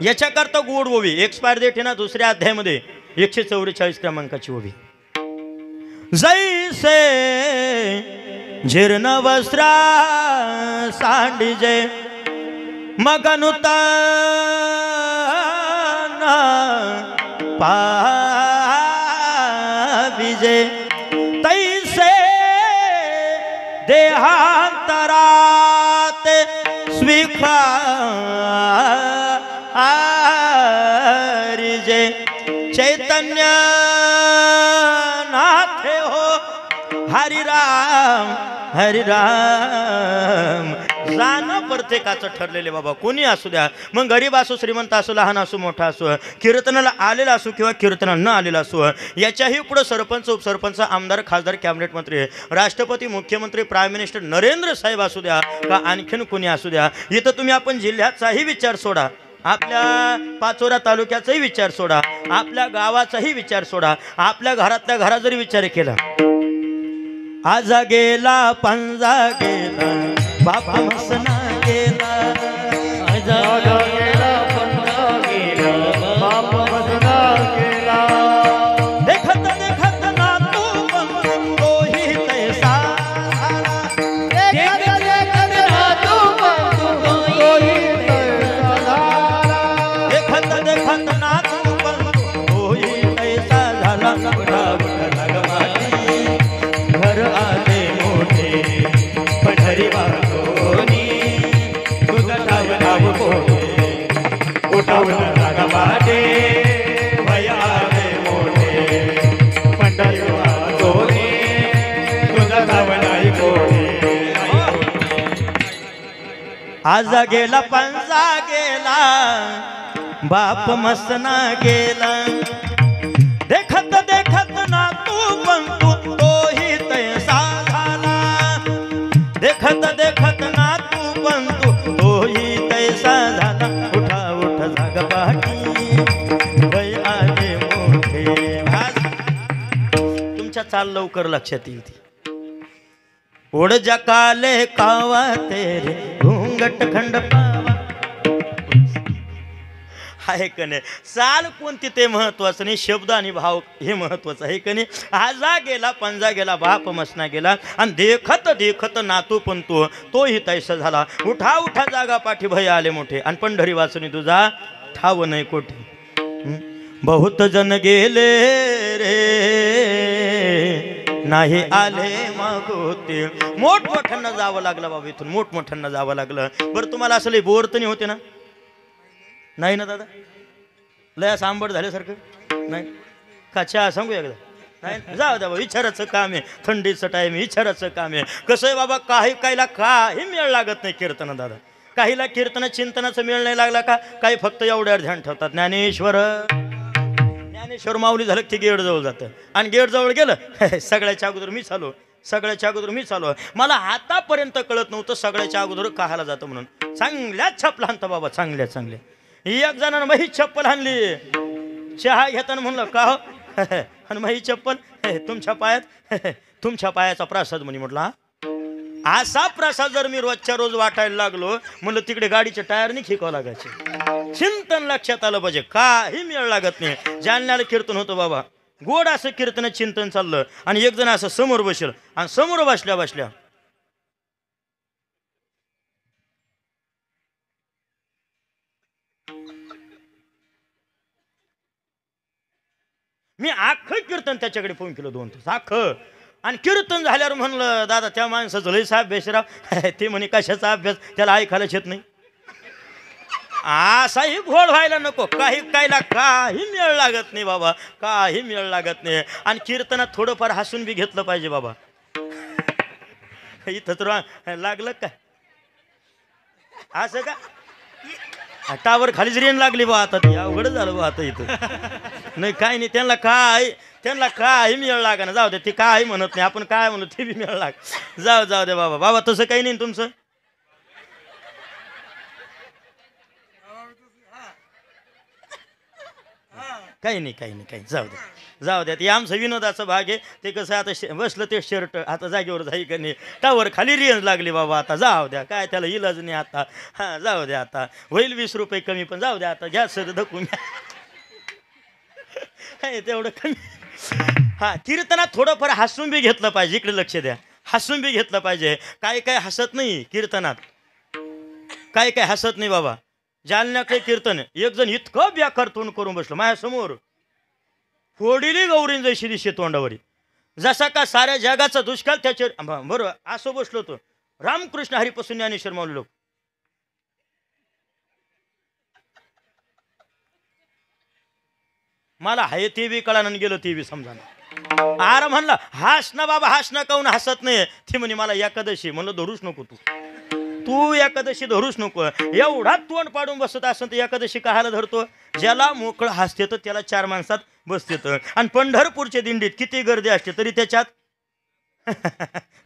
याच्याकरता गोड ओवी. एक्सपायर डेट आहे ना दुसऱ्या अध्यायामध्ये 144 क्रमांकाची ओवी. जैसे जीर्ण वस्त्रा सांडिजे मगनुता पाविजे, तैसे देहांतरात स्वीकारिजे. चैतन्य नाथे हो हरिराम जाणं प्रत्येकाचं ठरलेले बाबा. कोणी असू द्या, मग गरीब असो, श्रीमंत असो, लहान असो, मोठा असो, कीर्तनाला आलेला असो किंवा कीर्तनाला न आलेला असो, याच्याही पुढे सरपंच, उपसरपंच, आमदार, खासदार, कॅबिनेट मंत्री, राष्ट्रपती, मुख्यमंत्री, प्राईम मिनिस्टर नरेंद्र साहेब असू द्या का आणखीन कोणी असू द्या. इथं तुम्ही आपण जिल्ह्याचाही विचार सोडा, आपल्या पाचोरा तालुक्याचाही विचार सोडा, आपल्या गावाचाही विचार सोडा, आपल्या घरातल्या घरात जरी विचार केला. आजा गेला पंजा गेला बाबा मसना गेला, आजा गेला पंजा गेला बाप मसना गेला. देखत देखत ना तू तोही तैसा झाला. देखत देखत ना तू तोही तैसा झाला. देखत देखत ना तू तोही तैसा झाला. उठा उठा जगमाती घर आले मोठे पंढरी वाटोनी, तुझं नाव मोठे उठवलं जगमाते भय आले मोठे पंढरी वाटोनी, तुझं नाव नाही मोठे. आजा गेला पंजा गेला बाप मसना गेला. देखत देखत ना तू बनतू तोही तैसा झाला. देखत देखत ना तू बनतू तोही तैसा झाला. उठा उठ जाग पाठी वय आले मोठे. तुमच्या चाल लवकर लक्षात येईल ती. ओढ जकाले कावा तेरे घुंगट खंड पावा. आहे का नाही. चाल कोणती ते महत्वाचं नाही, शब्द आणि भाव हे महत्वाचं आहे का नाही. आजा गेला पंजा गेला बाप मसना गेला, आणि देखत देखत नातू पंतू तोही तैसा झाला. उठा उठा जागा पाठी भय आले मोठे, आणि पंढरी वाचून तुझा ठाव नाही कोठे. बहुत जन गेले रे नाही आले मग होते. मोठमोठ्यांना जावं लागलं बाबा, इथून मोठमोठ्यांना जावं लागलं. बरं तुम्हाला असं लय बोर तर नाही होते ना. नाही ना दादा, लय असं आंबट झाल्यासारखं नाही का. चहा सांगू एकदा. नाही जाऊ द्या बाबा, विचाराचं काम आहे. थंडीचं टाईम आहे, विचाराचं काम आहे. कसं आहे बाबा, काहीला काही मेळ लागत नाही कीर्तन दादा. काहीला कीर्तन चिंतनाचं मेळ नाही लागला का, काही फक्त एवढ्यावर ध्यान ठेवतात. ज्ञानेश्वर माऊली झालं की गेटजवळ जातं, आणि गेटजवळ गेलं सगळ्याच्या अगोदर मी चालू, सगळ्याच्या अगोदर मी चालू. मला आतापर्यंत कळत नव्हतं सगळ्याच्या अगोदर काहाला जातं म्हणून. चांगल्याच चप्पल आणतं बाबा, चांगल्या. एक जणानं मग ही चप्पल आणली, चहा घेताना म्हणलं का हो, आणि मग ही चप्पल तुमच्या पायात, तुमच्या पायाचा प्रसाद म्हणे. म्हटलं हा असा प्रसाद जर मी रोजच्या रोज वाटायला लागलो म्हणलं तिकडे गाडीच्या टायरनी खिकावं लागायचे. चिंतन लक्षात आलं पाहिजे, काही मेळ लागत नाही. जालन्याला कीर्तन होतं बाबा, गोड असं कीर्तन चिंतन चाललं आणि एक जण असं समोर बसेल आणि समोर बसल्या बसल्या मी अख्खं कीर्तन त्याच्याकडे फोन केलं 2 तास अख्खं. आणि कीर्तन झाल्यावर म्हणलं दादा त्या माणसाचं लयच अभ्यास राव. ते म्हणे कशाचा अभ्यास, त्याला ऐकायलाच येत नाही. असाही घोळ व्हायला नको. काही मेळ लागत नाही बाबा, काही मेळ लागत नाही. आणि कीर्तनात थोडंफार हसून बी घेतलं पाहिजे बाबा. इथं तर लागलं काय असं का टावर खालीच रेन लागली बा. आता ती अवघड झालं बा आता इथं. नाही काही नाही, त्यांना काय मेळ लागा ना. जाऊ दे, ते काय म्हणत नाही, आपण काय म्हणू ते बी मेळ लाग. जाऊ दे बाबा. बाबा तसं काही नाही तुमचं. काही नाही जाऊ द्या. ते आमचं विनोदाचा भाग आहे. ते कसं आता बसलं ते शर्ट आता जागेवर जाई का नाही, टावर खाली रेंज लागली बाबा. आता जाऊ द्या, काय त्याला इलाज नाही आता. हां जाऊ द्या, आता होईल 20 रुपये कमी, पण जाऊ द्या आता. घ्या सर धकून तेवढं कमी. हां कीर्तनात थोडंफार हसून बी घेतलं पाहिजे. इकडे लक्ष द्या, हसून बी घेतलं पाहिजे. काय हसत नाही कीर्तनात, काय हसत नाही बाबा. जालन्याकडे कीर्तन एक जण इतकं बेकार तोंड करून बसलं माझ्यासमोर, फोडीली गौरीन जैशी दिसते तोंडावरी, जसा का साऱ्या जगाचा दुष्काळ त्याच्यावर. बरोबर असं बसलो होतो. रामकृष्ण हरिपासून ज्ञानेश्वर माऊली लोक. मला हाय ते बी कळानं गेलं ते बी समजा. आर म्हणला हास ना बाबा, हास ना, काऊन हसत नाही. ती म्हणे मला एकादशी. म्हणलं धरूच नको तू एकादशी धरूच नको. एवढा तोंड पाडून बसत असं तर एकादशी कहाला धरतो. ज्याला मोकळं हसते तर त्याला 4 माणसात बसते. आणि पंढरपूरच्या दिंडीत किती गर्दी असते तरी त्याच्यात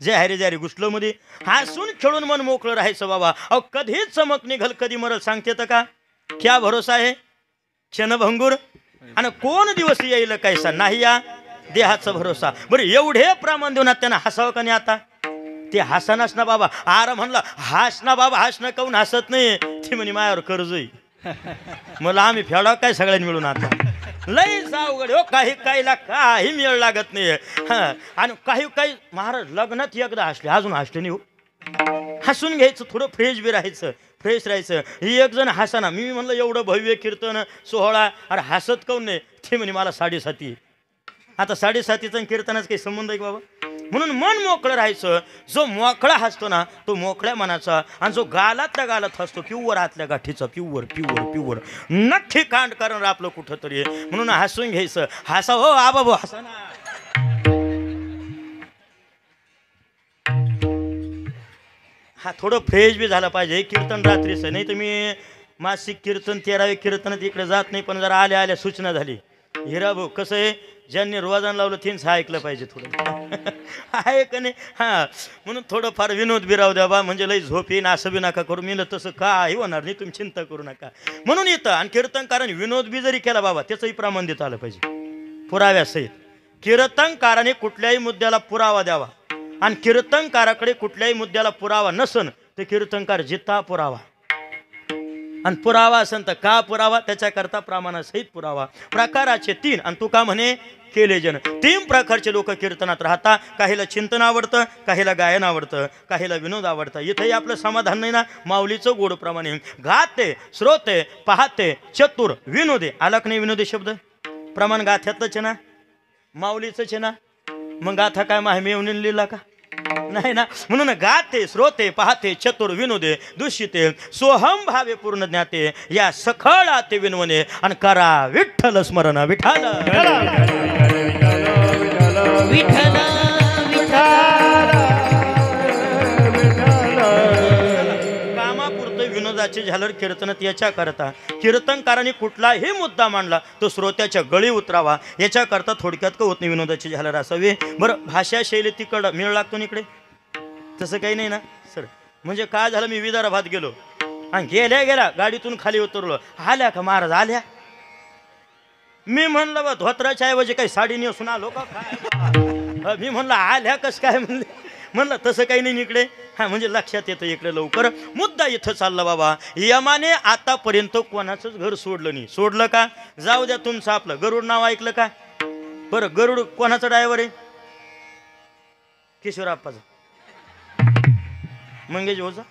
जे हरे जारी घुसलो मध्ये हसून खेळून मन मोकळं राहायचं बाबा. अहो कधीच चमक निघल कधी मरल सांगते तर का. क्या भरोसा आहे क्षणभंगूर, आणि कोण दिवस येईल कैसा नाही या देहाचा भरोसा. बरं एवढे प्रमाण देऊन त्यांना हसावं का नाही आता. ते हसनास ना बाबा. आर म्हणलं हास ना बाबा, हास ना काऊन हसत नाही. ती म्हणे मायावर कर्ज मला आम्ही फेडाव काय सगळ्यांनी मिळून. आता लई अवघड हो. काही मेळ लागत नाही. हा आणि काही महाराज लग्नात एकदा हसले, अजून हसले नाही हो. हसून घ्यायचं, थोडं फ्रेश बी राहायचं, फ्रेश राहायचं. ही एक जण हसाना. मी म्हणलं एवढं भव्य कीर्तन सोहळा, अरे हसत काऊन नाही. ते म्हणे मला 7:30. आता 7:30चा कीर्तनाचा काही संबंध आहे बाबा. म्हणून मन मोकळं राहायचं. जो मोकळा हसतो ना तो मोकळ्या मनाचा, आणि जो गालातल्या गालात हसतो प्युअर आतल्या गाठीचा, प्युअर नक्की कांड कारण आपलं कुठं तरी. म्हणून हसून घ्यायचं. हसा हो आबा भाऊ, हसा ना. हा थोडं फ्रेश बी झालं पाहिजे. कीर्तन रात्रीचं नाही तर मी मासिक कीर्तन 13वे कीर्तनात इकडे जात नाही. पण जरा आल्या सूचना झाली. हिरा भाऊ कसं आहे, ज्यांनी रोजान लावलं त्यांचं ऐकलं पाहिजे थोडं आहे का नाही. हां म्हणून थोडंफार विनोद बी राहू द्या बा. म्हणजे लई झोप येईन असं बी नका करू. मी तसं काही होणार नाही, तुम्ही चिंता करू नका. म्हणून येतं. आणि कीर्तनकाराने विनोद बी जरी केला बाबा त्याचंही प्रमाण देता आलं पाहिजे पुराव्यासहित. कीर्तनकाराने कुठल्याही मुद्द्याला पुरावा द्यावा. आणि कीर्तनकाराकडे कुठल्याही मुद्द्याला पुरावा नसन तर कीर्तनकार जिता पुरावा. आणि पुरावा असेल तर का पुरावा, त्याच्याकरता प्रमाणासहित पुरावा. प्रकाराचे 3. आणि तू का म्हणे केले जन. 3 प्रकारचे लोक कीर्तनात राहतात. काहीला चिंतन आवडतं, काहीला गायन आवडतं, काहीला विनोद आवडतं. इथंही आपलं समाधान नाही ना. माऊलीचं गोड प्रमाणे गाते, श्रोते, पाहते, चतुर, विनोदे. आला का नाही विनोदी शब्द. प्रमाण गाथ्यातच आहे ना, माऊलीचंच आहे ना. मग गाथा काय माहिती येऊन लिहिला का नाही ना. म्हणून गाते, श्रोते, पाहते, चतुर, विनोदे, दूषिते, सोहम भावे पूर्ण ज्ञाते, या सखळाते विनवणे. आणि करा विठ्ठल स्मरण. विठ्ठल विठ्ठल कामापुरतं विनोदाची झालर कीर्तनात याच्या करता. कीर्तनकाराने कुठलाही मुद्दा मांडला तो श्रोत्याच्या गळी उतरावा याच्याकरता थोडक्यात का होत नाही विनोदाची झालर असावी. बरं भाषा शैली तिकडं मेळ लागतो इकडे तसं काही नाही ना सर. म्हणजे काय झालं, मी विदर्भात गेलो आणि गेल्या गाडीतून खाली उतरलो. आल्या का महाराज आल्या. मी म्हणलं बा धोत्राच्या ऐवजी काही साडी नेसून आलो का काय. मी म्हणलं आल्या कस काय म्हणले. म्हणलं तसं काही नाही इकडे. हा म्हणजे लक्षात येतं इकडे लवकर. मुद्दा इथं चालला बाबा, यमाने आतापर्यंत कोणाचंच घर सोडलं नाही. सोडलं का? जाऊ द्या तुमचं आपलं. गरुड नाव ऐकलं का? बरं, गरुड कोणाचा ड्रायव्हर आहे? किशोर आप्पाचा, मंगेश भाऊचा,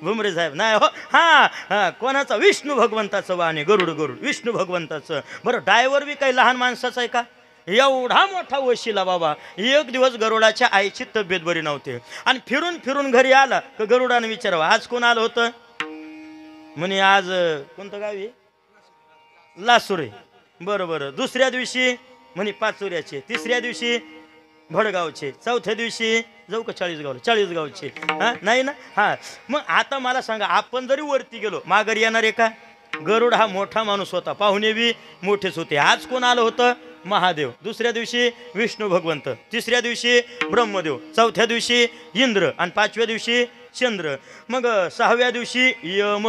भुमरे साहेब नाही हो. हा कोणाचा? विष्णू भगवंताचं वाहन आहे गरुड. गरुड विष्णू भगवंताचं. बरं, ड्रायव्हर बी काही लहान माणसाचा आहे का? एवढा मोठा वशिला बाबा. एक दिवस गरुडाच्या आईची तब्येत बरी नव्हती आणि फिरून फिरून घरी आला तर गरुडाने विचारावं आज कोण आलं होतं? म्हणे आज कोणतं गाव आहे? लासुरे. बरं बरं. दुसऱ्या दिवशी म्हणे पाचोऱ्याचे. तिसऱ्या दिवशी भडगावचे. चौथ्या दिवशी जाऊ का चाळीसगावचे. हा नाही ना. हा मग आता मला सांगा, आपण जरी वरती गेलो माघारी येणार आहे का? गरुड हा मोठा माणूस होता, पाहुणे बी मोठेच होते. आज कोण आलं होतं? महादेव. दुसऱ्या दिवशी विष्णू भगवंत. तिसऱ्या दिवशी ब्रह्मदेव. चौथ्या दिवशी इंद्र आणि पाचव्या दिवशी चंद्र. मग सहाव्या दिवशी यम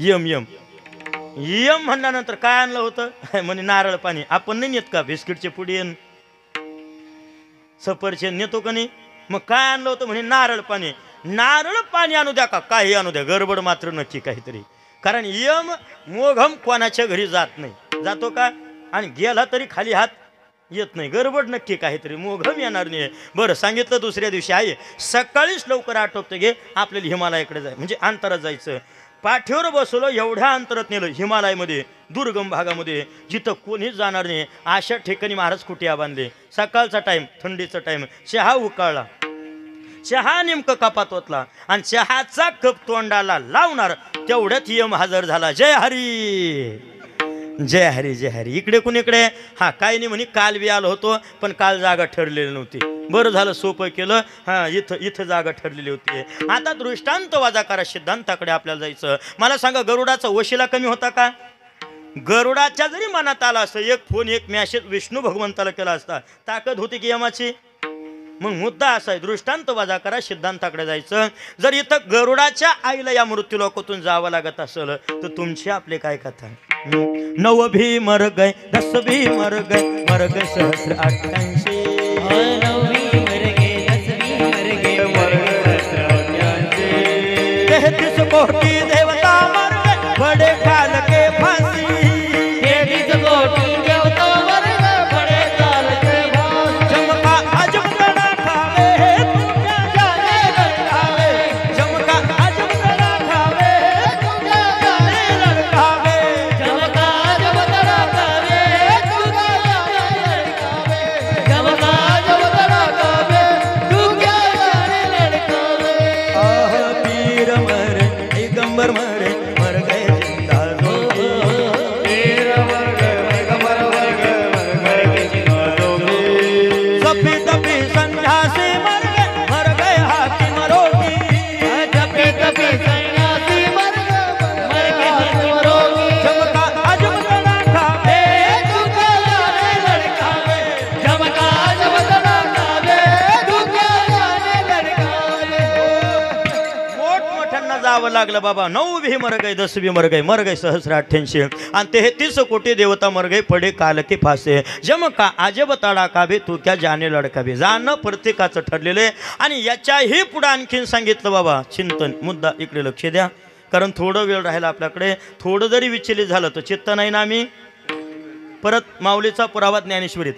यम यम यम म्हणल्यानंतर काय आणलं होतं? म्हणे नारळ पाणी. आपण नाही नेत का बिस्किटचे पुडी सफरचंद नेतो का नाही? मग काय आणलं होतं? म्हणे नारळ पाणी. नारळ पाणी आणू द्या का काही आणू द्या, गडबड मात्र नक्की काहीतरी. कारण यम मोघम कोणाच्या घरी जात नाही. जातो का? आणि गेला तरी खाली हात येत नाही. गडबड नक्की काहीतरी, मोघम येणार नाही. बरं, सांगितलं. दुसऱ्या दिवशी आहे सकाळीच लवकर आटोपतं गे आपल्याला हिमालयाकडे जाय म्हणजे अंतरात जायचं. पाठीवर बसवलं, एवढ्या अंतरात नेलं हिमालयामध्ये, दुर्गम भागामध्ये जिथं कोणीच जाणार नाही अशा ठिकाणी महाराज कुटिया बांधले. सकाळचा टाईम, थंडीचा टाईम. चहा उकाळला, चहा नेमकं कपात ओतला आणि चहाचा कप तोंडाला लावणार तेवढ्यात यम हजर झाला. जय हरी जय हरी जय हरी. इकडे कुणीकडे? हा काय नाही म्हणे काल बी आलो होतो पण काल जागा ठरलेली नव्हती. बरं झालं सोपं केलं. हा इथं जागा ठरलेली होती. आता दृष्टांत वाजा करा, सिद्धांताकडे आपल्याला जायचं. मला सांगा, गरुडाचा वशिला कमी होता का? गरुडाच्या जरी मनात आला असं एक फोन एक मॅसेज विष्णू भगवंताला केला असता, ताकद होती की यमाची? मग मुद्दा असा आहे, दृष्टांत वाजा करा, सिद्धांताकडे जायचं. जर इथं गरुडाच्या आईला या मृत्यू लोकातून जावं लागत असेल तर तुमची आपले काय कथा? 9 भी मर गए, 10 भी मर गए सहस्र 88. 9 भी मर गए, 10 भी मर गए सहस्र 88. 33 कोटि देवता मर गए बड़े काल के फांसी. 33 कोटि देवता मर गए बड़े काल के फांसी. चमका अजब तड़ा खावे तू क्या जाने लड़कावे. चमका अजब तड़ा खावे तू क्या जाने लड़कावे. चमका जब तड़कावे तू क्या जाने लड़कावे. चमका जब तड़कावे तू क्या जाने लड़कावे. आह पीर मरे दिगंबर मरे मर गए जिंदा जोगी. पीर मर गए, पैगंबर मर गए, मर गए जिंदा जोगी. सफी तपी संन्यासी मर गए हाकिम रोगी. तपी तपी सन्यासी मर के रोगी. चमका अजब तड़ा खावे तू क्या जाने लड़कावे. चमका जब तड़कावे तू क्या जाने लड़कावे. मोठमोठ्यांना जावं लागलं बाबा. 9 भी मर गए, 10 भी मर गए सहस्र 88. आणि 33 कोटी देवता मर गए पडे काल के फासे. जमका अजब तडा काबे तू क्या जाने लडकावे. जाणं प्रत्येकाचं ठरलेलं आहे. आणि याच्याही पुढे आणखीन सांगितलं बाबा चिंतन. मुद्दा इकडे लक्ष द्या, कारण थोडं वेळ राहिला आपल्याकडे. थोडं जरी विचलित झालं तर चित्त नाही ना. आम्ही परत माऊलीचा पुरावा ज्ञानेश्वरीत,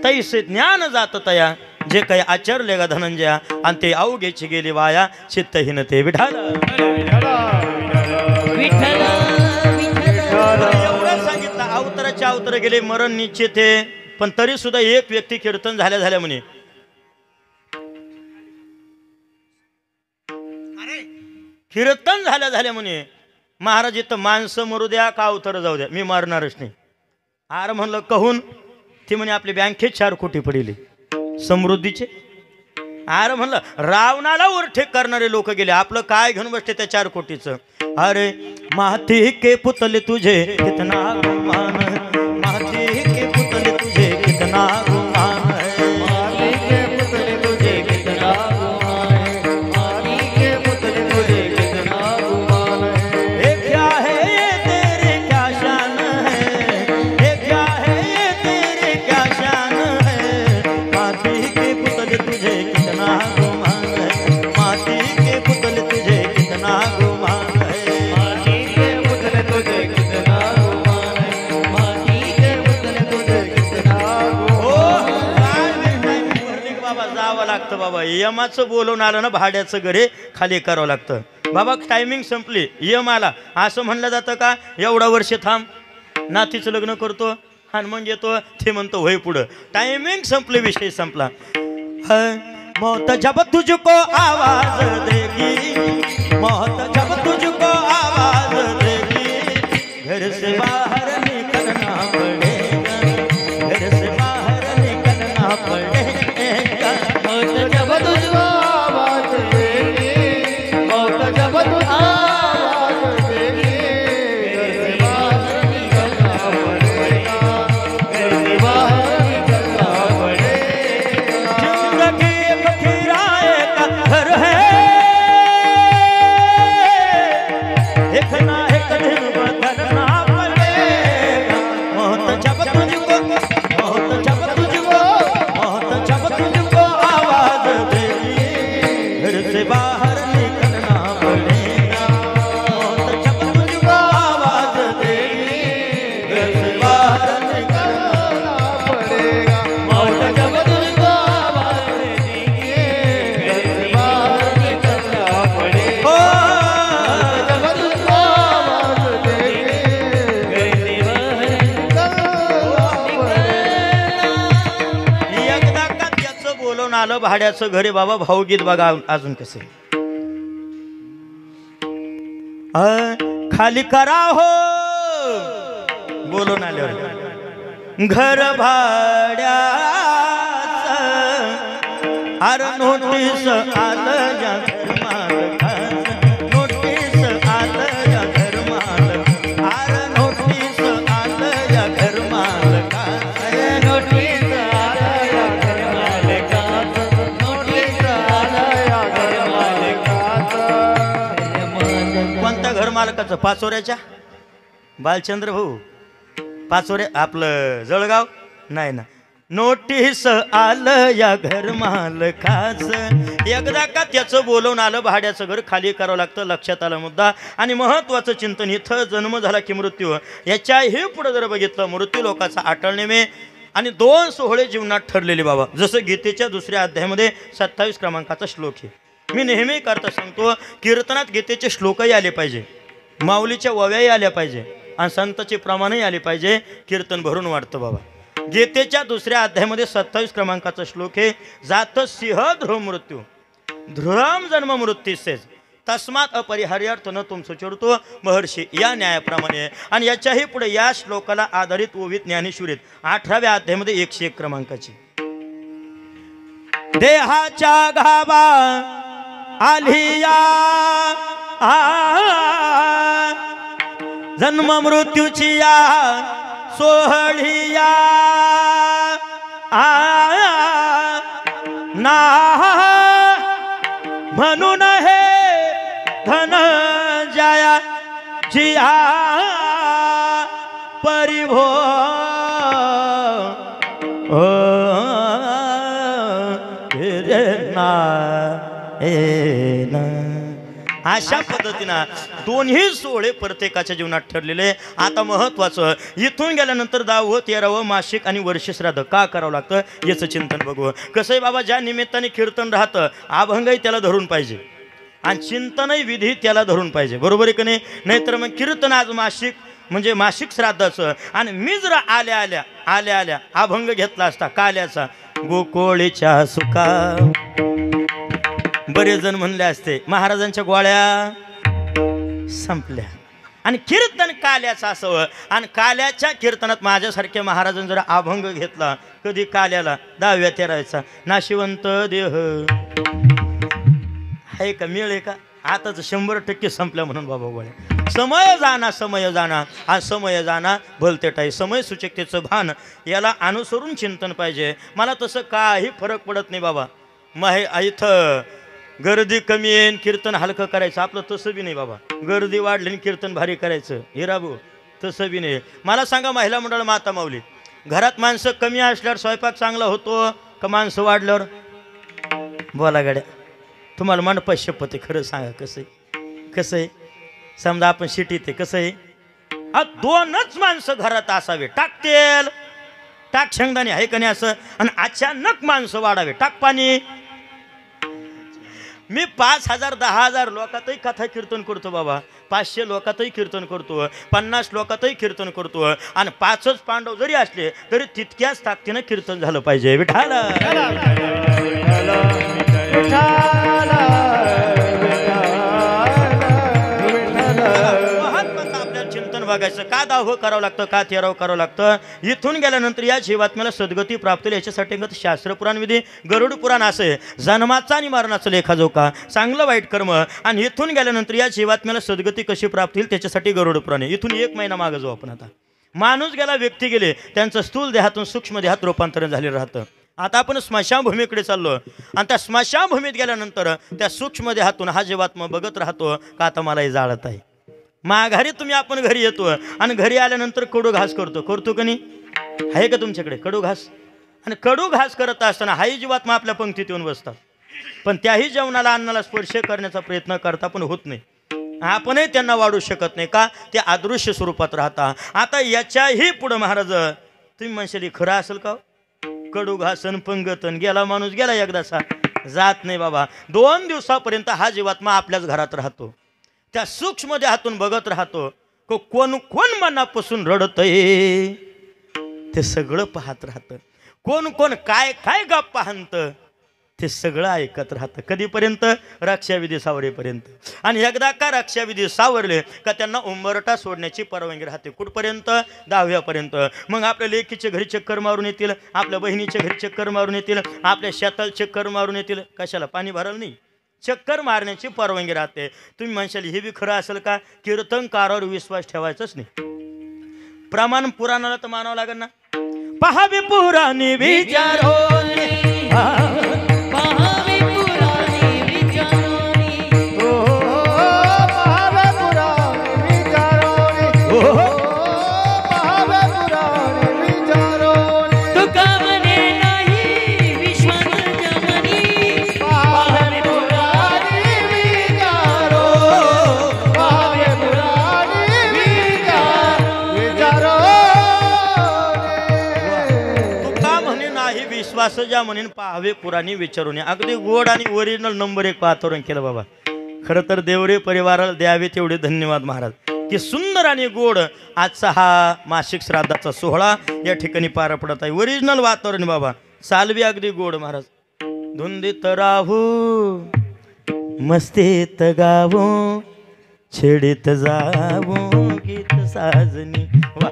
तैसे ज्ञान जात तया जे काही आचरले गा धनंजया आणि ते अवघेची गेली वाया. चित्तहीन ते विठाल. विठ्ठल एवढं सांगितलं. अवतराच्या अवतर गेले, मरण निश्चित आहे. पण तरी सुद्धा एक व्यक्ती कीर्तन झाल्या म्हणे. कीर्तन झाल्या म्हणे, महाराज इथं माणसं मरू द्या का अवतर जाऊ द्या, मी मारणारच नाही. आर म्हणलं कहून? ती म्हणे आपली बँकेत 4 कोटी पडले समृद्धीचे. आर म्हणलं रावणाला उरठे करणारे लोक गेले, आपलं काय घेऊन बसते त्या 4 कोटीचं. अरे माती के पुतले तुझे कितना गुमान है. माती के पुतले तुझे कितना गुमान है. माटी के पुतले तुझे कितना गुमान है. माटी के पुतले तुझे कितना गुमान है. ये क्या है ये तेरे क्या शान है. ये क्या है ये तेरे क्या शान है. माती के यमाचं बोलवून आलं ना भाड्याचं घरे खाली करावं लागतं बाबा. टायमिंग संपली, यम आला असं म्हणलं जातं का? एवढा वर्ष थांब, नातीचं लग्न करतो आणि मग येतो ते म्हणतो होय पुढं. टायमिंग संपले, विषय संपला. मौत जब तुझको आवाज देगी, मौत जब तुझको आवाज देगी, घर से बाहर निकलना पड़ेगा, घर से बाहर निकलना पड़ेगा. मौत जब तुझको आवाज देगी, मौत जब तुझको आवाज देगी, घर से बाहर निकलना पड़ेगा, घर से बाहर निकलना पड़ेगा. जिंदगी एक किराए का घर है, एक ना एक दिन बदलना पड़ेगा. मौत जब तुझको, मौत जब तुझको, मौत जब तुझको आवाज देगी, घर से बाहर निकलना पड़ेगा. मौत जब तुझको आवाज देगी, घर से बाहर निकलना पड़ेगा. मौत जब तुझको आवाज देगी, घर से बाहर निकलना पड़ेगा. हो. जब तुझको आवाज देगी, घर से बाहर निकलना पड़ेगा. एकदा का त्याचं बोलवून आलं भाड्याचं घरी बाबा. भाऊगीत बघा अजून कसे. खाली करा हो बोलून आल्यावर घर भाड्याचं. अरे नोटीस आलं या घर मालकाचं, नोटीस आलं या घर मालक, अरे नोटीस आलं या घर मालकाचं. नोटीस आलं या घर मालकाचं, नोटीस आलं या घर मालकाचं. कोणत्या घर मालकाचं? पाचोऱ्याच्या बालचंद्र भाऊ, पाचोऱ्या आपलं जळगाव नाही ना. नोटीस आलं या घर मालकाचं. एकदा का त्याचं बोलवून आलं भाड्याचं घर खाली करावं लागतं. लक्षात आला मुद्दा. आणि महत्वाचं चिंतन इथं जन्म झाला की मृत्यू. याच्याही पुढे जर बघितलं मृत्यू लोकाचा अटळ नेमे आणि 2 सोहळे जीवनात ठरलेले बाबा. जसं गीतेच्या 2ऱ्या अध्यायामध्ये 27 क्रमांकाचा श्लोक आहे. मी नेहमी करता सांगतो कीर्तनात गीतेचे श्लोकही आले पाहिजे, माऊलीच्या वव्याही आल्या पाहिजे आणि संतांचे प्रमाणही आले पाहिजे. कीर्तन भरून वाटतं बाबा. गीतेच्या 2ऱ्या अध्यायामध्ये 27 क्रमांकाचा श्लोक आहे. जात सिंह ध्रुव मृत्यू, ध्रुवम जन्म मृत्यूसेच तस्मात अपरिहार्यार्थ न तुम सुचरतो महर्षी या न्यायाप्रमाणे. आणि याच्याही पुढे या श्लोकाला आधारित ओवीत ज्ञानेश्वरीत 18व्या अध्यायामध्ये 101 क्रमांकाची. देहाच्या घावा आलिया जन्म मृत्यूची या सोहळिया ना म्हणून हे धन जया जिया परिभो अशा पद्धतीनं दोन्ही सोहळे प्रत्येकाच्या जीवनात ठरलेले. आता महत्वाचं इथून गेल्यानंतर 10व 13व मासिक आणि वर्षश्राद्ध का करावं लागतं याचं चिंतन बघू. कसं आहे बाबा, ज्या निमित्ताने कीर्तन राहतं अभंगही त्याला धरून पाहिजे आणि चिंतनही विधी त्याला धरून पाहिजे. बरोबर आहे की नाही? नाहीतर मग कीर्तन आज मासिक म्हणजे मासिक श्राद्धाचं आणि मी जर आल्या आल्या अभंग घेतला असता काल्याचा गोकोळीच्या सुका. बरेच जण म्हणले असते महाराजांच्या गोळ्या संपल्या आणि कीर्तन काल्याचं असावं. आणि काल्याच्या कीर्तनात माझ्यासारख्या महाराजांनी जर अभंग घेतला कधी काल्याला 10व्या 13व्याचा नाशिवंत देह आहे का, मिळेल का? आताच 100% संपल्या म्हणून बाबा गोळ्या. समय जाना हा समय जाना भलतेटाई. समय सूचकतेचं भान याला अनुसरून चिंतन पाहिजे. मला तसं काही फरक पडत नाही बाबा. इथं गर्दी कमी येईन कीर्तन हलकं करायचं आपलं तसं बी नाही बाबा. गर्दी वाढली कीर्तन भारी करायचं हिराबू तसं बी नाही. मला सांगा महिला मंडळ माता माऊली घरात माणसं कमी असल्यावर स्वयंपाक चांगला होतो का माणसं वाढल्यावर? बोला गाड्या, तुम्हाला मंडपात शपथ आहे, खरं सांगा कसं आहे समजा आपण शिटीत आहे कसं आहे 2च माणसं घरात असावे. टाक तेल टाक शेंगदाणे आहे का नाही असं आणि अचानक माणसं वाढावे. टाक पाणी मी 5,000 10,000 लोकातही कथा कीर्तन करतो बाबा, 500 लोकातही कीर्तन करतो, 50 लोकातही कीर्तन करतो, आणि 5च पांडव जरी असले तरी तितक्याच ताकदीनं कीर्तन झालं पाहिजे. विठाल महात्माचं आपल्याला चिंतन बघायचं. का दाव करावं लागतं, का तेराव करावं लागतं. इथून गेल्यानंतर या जीवात्म्याला सद्गती प्राप्त होईल याच्यासाठी शास्त्र पुराण विधी गरुड पुराण असे जन्माचा आणि मरणाचा लेखाजोखा, चांगलं वाईट कर्म, आणि इथून गेल्यानंतर या जीवात्म्याला सद्गती कशी प्राप्त होईल त्याच्यासाठी गरुड पुराण आहे. इथून 1 महिना मागं जाऊ आपण. आता माणूस गेला, व्यक्ती गेले, त्यांचं स्थूल देहातून सूक्ष्म देहात रूपांतरण झालेलं राहतं. आता आपण स्मशानभूमीकडे चाललो, आणि त्या स्मशानभूमीत गेल्यानंतर त्या सूक्ष्म देहातून हा जीवात्मा बघत राहतो का आता मला हे जाळत आहे. माघारी तुम्ही आपण घरी येतो, आणि घरी आल्यानंतर कडू घास करतो का नाही? आहे का तुमच्याकडे कडू घास? आणि कडू घास करत असताना हाही जीवात्मा आपल्या पंक्तीत येऊन बसतात, पण त्याही जेवणाला अन्नाला स्पर्श करण्याचा प्रयत्न करता पण होत नाही. आपणही त्यांना वाढू शकत नाही का? ते अदृश्य स्वरूपात राहता. आता याच्याही पुढं महाराज तुम्ही म्हणशाली खरं असेल का? कडू घासन पंगतन गेला माणूस गेला एकदाचा, जात नाही बाबा. 2 दिवसापर्यंत हा जीवात्मा आपल्याच घरात राहतो, त्या सूक्ष्म देहातून बघत राहतो. कोण कोण मनापासून रडतय ते सगळं पाहत राहतं. कोण कोण काय काय गप्पा हाणतं ते सगळं ऐकत राहतं. कधीपर्यंत? रक्षाविधी सावरेपर्यंत. आणि एकदा का रक्षाविधी सावरले का त्यांना उंबरटा सोडण्याची परवानगी राहते. कुठपर्यंत? 10व्यापर्यंत. मग आपल्या लेकीच्या घरी चक्कर मारून येतील, आपल्या बहिणीच्या घरी चक्कर मारून येतील, आपल्या शेताला चक्कर मारून येतील. कशाला? पाणी भरायला नाही, चक्कर मारण्याची परवानगी राहते. तुम्ही म्हणशाल हे बी खरं असेल का? कीर्तनकारावर विश्वास ठेवायचाच नाही. प्रमाण पुराणाला तर मानावं लागेल ना. पहावे पुराणी विचारो पहावे पुराणे विचारोनी, पहावे पुराणे विचारोनी, पहावे पुराणे विचारोनी. तुका म्हणे नाही विश्वास जमनी, पहावे पुराणे विचारो, पहावे पुराणे विचारोनी. तुका म्हणे नाही विश्वास ज्या म्हणेन पाहावे पुराणी विचारून. अगदी गोड आणि ओरिजिनल नंबर 1 वातावरण केलं बाबा. खरं तर देवरे परिवाराला द्यावे तेवढे धन्यवाद महाराज की सुंदर आणि गोड आजचा हा मासिक श्राद्धाचा सोहळा या ठिकाणी पार पडत आहे. ओरिजिनल वातावरण बाबा. सालवी अगदी गोड महाराज. धुंदीत राहू मस्तीत गावो छेडीत जावो गीत साजनी. वा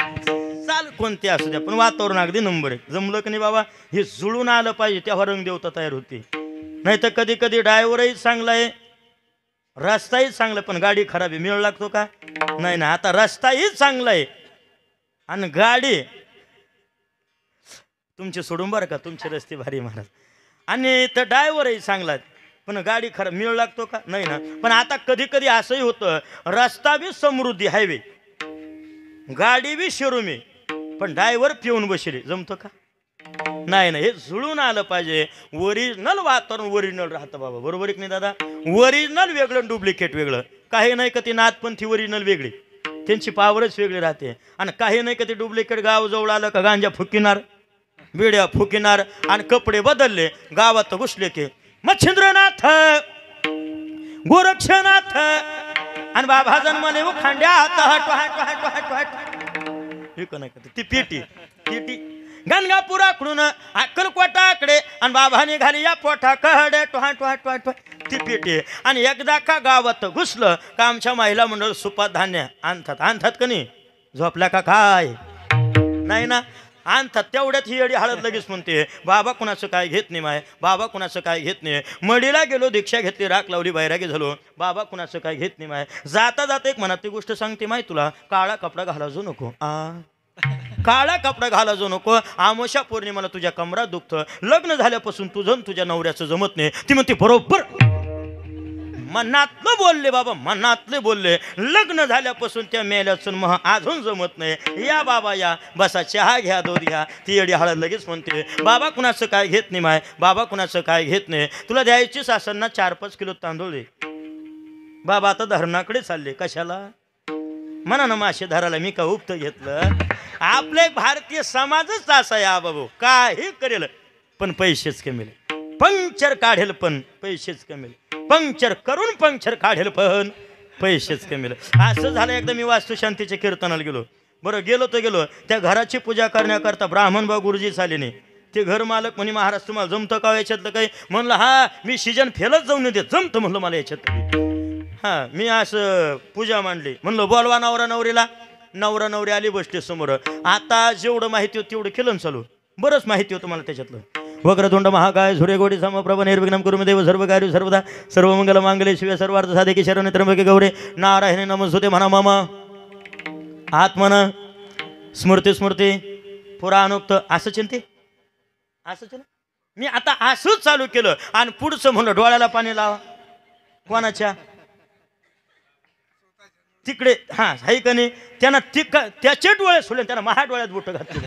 चाल कोणते असू द्या पण वातावरण अगदी नंबर 1. जमलं की नाही बाबा? हे जुळून आलं पाहिजे तेव्हा रंगदेवता तयार होती. नाही तर कधी कधी ड्रायव्हरही चांगला आहे, रस्ताही चांगला, पण गाडी खराब आहे. मेळ लागतो का? नाही ना. आता रस्ताही चांगला आहे आणि गाडी तुमची सोडून बरं का, तुमचे रस्ते भारी महाराज, आणि तर ड्रायव्हरही चांगला आहे पण गाडी खराब. मेळ लागतो का? नाही ना. पण आता कधी कधी असंही होतं, रस्ता बी समृद्धी हायवे, गाडी बी शिरुमी, पण ड्रायव्हर पिऊन बसले. जमतो का? नाही ना. हे जुळून आलं पाहिजे. ओरिजिनल वातावरण ओरिजिनल राहतं बाबा. बरोबर आहे की नाही दादा? ओरिजिनल वेगळं, डुप्लिकेट वेगळं. काही नाही का ती नाथपंथी ओरिजिनल वेगळी, त्यांची पावरच वेगळी राहते. आणि काही नाही का ते डुप्लिकेट गाव जवळ आलं का गांजा फुकिनार, बिड्या फुकिनार, आणि कपडे बदलले गावात घुसले की मच्छिंद्रनाथ गोरक्षनाथ आणि बाबा जन्मले खांड्या ती पेटी पेटी गणगापुराकडून अक्कलकोटाकडे, आणि बाबा निघाली या पोटाकडे ती पेटी. आणि एकदा का गावात घुसलं का आमच्या महिला मंडळ सुपात धान्य आणतात का नाही? झोपल्या का काय? नाही ना. आणतात. तेवढ्यात ही एडी हळद लगेच म्हणते बाबा कुणाचं काय घेत नाही माय, बाबा कुणाचं काय घेत नाही. मडीला गेलो, दीक्षा घेतली, राख लावली, बैरागी झालो, बाबा कुणाचं काय घेत नाही माय. जाता जाता एक मनात ती गोष्ट सांगते माय, तुला काळा कपडा घालाजो नको, काळा कपडा घालाजो नको. आमोशा पौर्णिमाला तुझ्या कमरात दुखतं, लग्न झाल्यापासून तुझं तुझ्या नवऱ्याचं जमत नाही. ती म्हणते बरोबर. मनातलं बोलले बाबा, मनातले बोलले. लग्न झाल्यापासून त्या मेल्याचं मह अजून जमत नाही. या बाबा या, बसा, चहा घ्या, दूध घ्या. ती एडी हळद लगेच म्हणते बाबा कुणाचं काय घेत नाही माय, बाबा कुणाचं काय घेत नाही. तुला द्यायची सासऱ्यांना 4-5 किलो तांदूळ दे. बाबा आता धरणाकडे चालले. कशाला? म्हणा ना मासे धरायला. मी का उपत घेतलं? आपले भारतीय समाजच असा आहे बाबू, काही करेल पण पैसेच कमी. पंक्चर काढेल पण पैसेच कमेल, पंक्चर करून पंक्चर काढेल पण पैसेच कमेल. असं झालं. एकदा मी वास्तुशांतीच्या कीर्तनाला गेलो. बरं गेलो तर गेलो, त्या घराची पूजा करण्याकरता ब्राह्मणभाऊ गुरुजी चाले नाही. ते घर मालक म्हणे महाराज तुम्हाला जमतं का याच्यातलं काही? म्हणलं हा मी सीजन फेलच जाऊन देत, जमतं म्हणलं मला याच्यात. हां मी असं पूजा मांडली. म्हणलं बोलवा नवरा नवरीला. नवरा नवरी आली बसले समोर. आता जेवढं माहिती होतं तेवढं केलं चालू. बरंच माहिती होतं मला त्याच्यातलं. वक्रतुंड महाकाय सूर्यकोटी समप्रभ निर्विघ्नं कुरु मे देव सर्वकार्येषु सर्वदा सर्वमंगल मांगल्ये शिवे सर्वार्थ साधिके शरण्ये त्र्यंबके गौरी नारायणी नमोस्तुते म्हणा मम आत्मन स्मृती स्मृती पुराणोक्त. असं चिंते असंच ना. मी आता असंच चालू केलं आणि पुढचं म्हणलं डोळ्याला पाणी लावा. कोणाच्या? तिकडे. हां हाय का नाही? त्यांना त्याचे डोळे सोडले, त्यांना माझ्या डोळ्यात बोट घातले.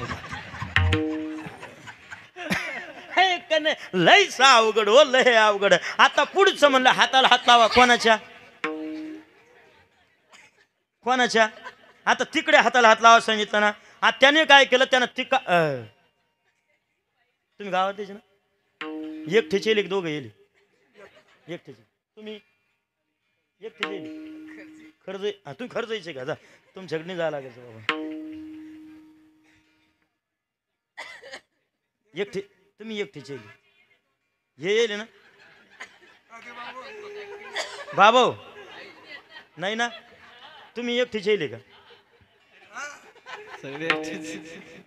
लयच अवघड हो, लय अवघड. आता पुढचं म्हणलं हाताला हात लावा. कोणाच्या? कोणाच्या? आता तिकडे हाताला हात लावा सांगितलं ना. आता त्याने काय केलं? त्यानं तुम्ही गावात द्यायचे ना. एकटेचे येईल, दोघं येईल. एकटेचे तुम्ही एकटेचे येईल. खर्च तुम्ही खर्च यायचे का? जा तुमच्याकडे जायला लागायचं बाबा. एकटे तुम्ही एकटेचे येईल. हे येईल ना बाबा? नाही ना. तुम्ही एकटेचे येईल का?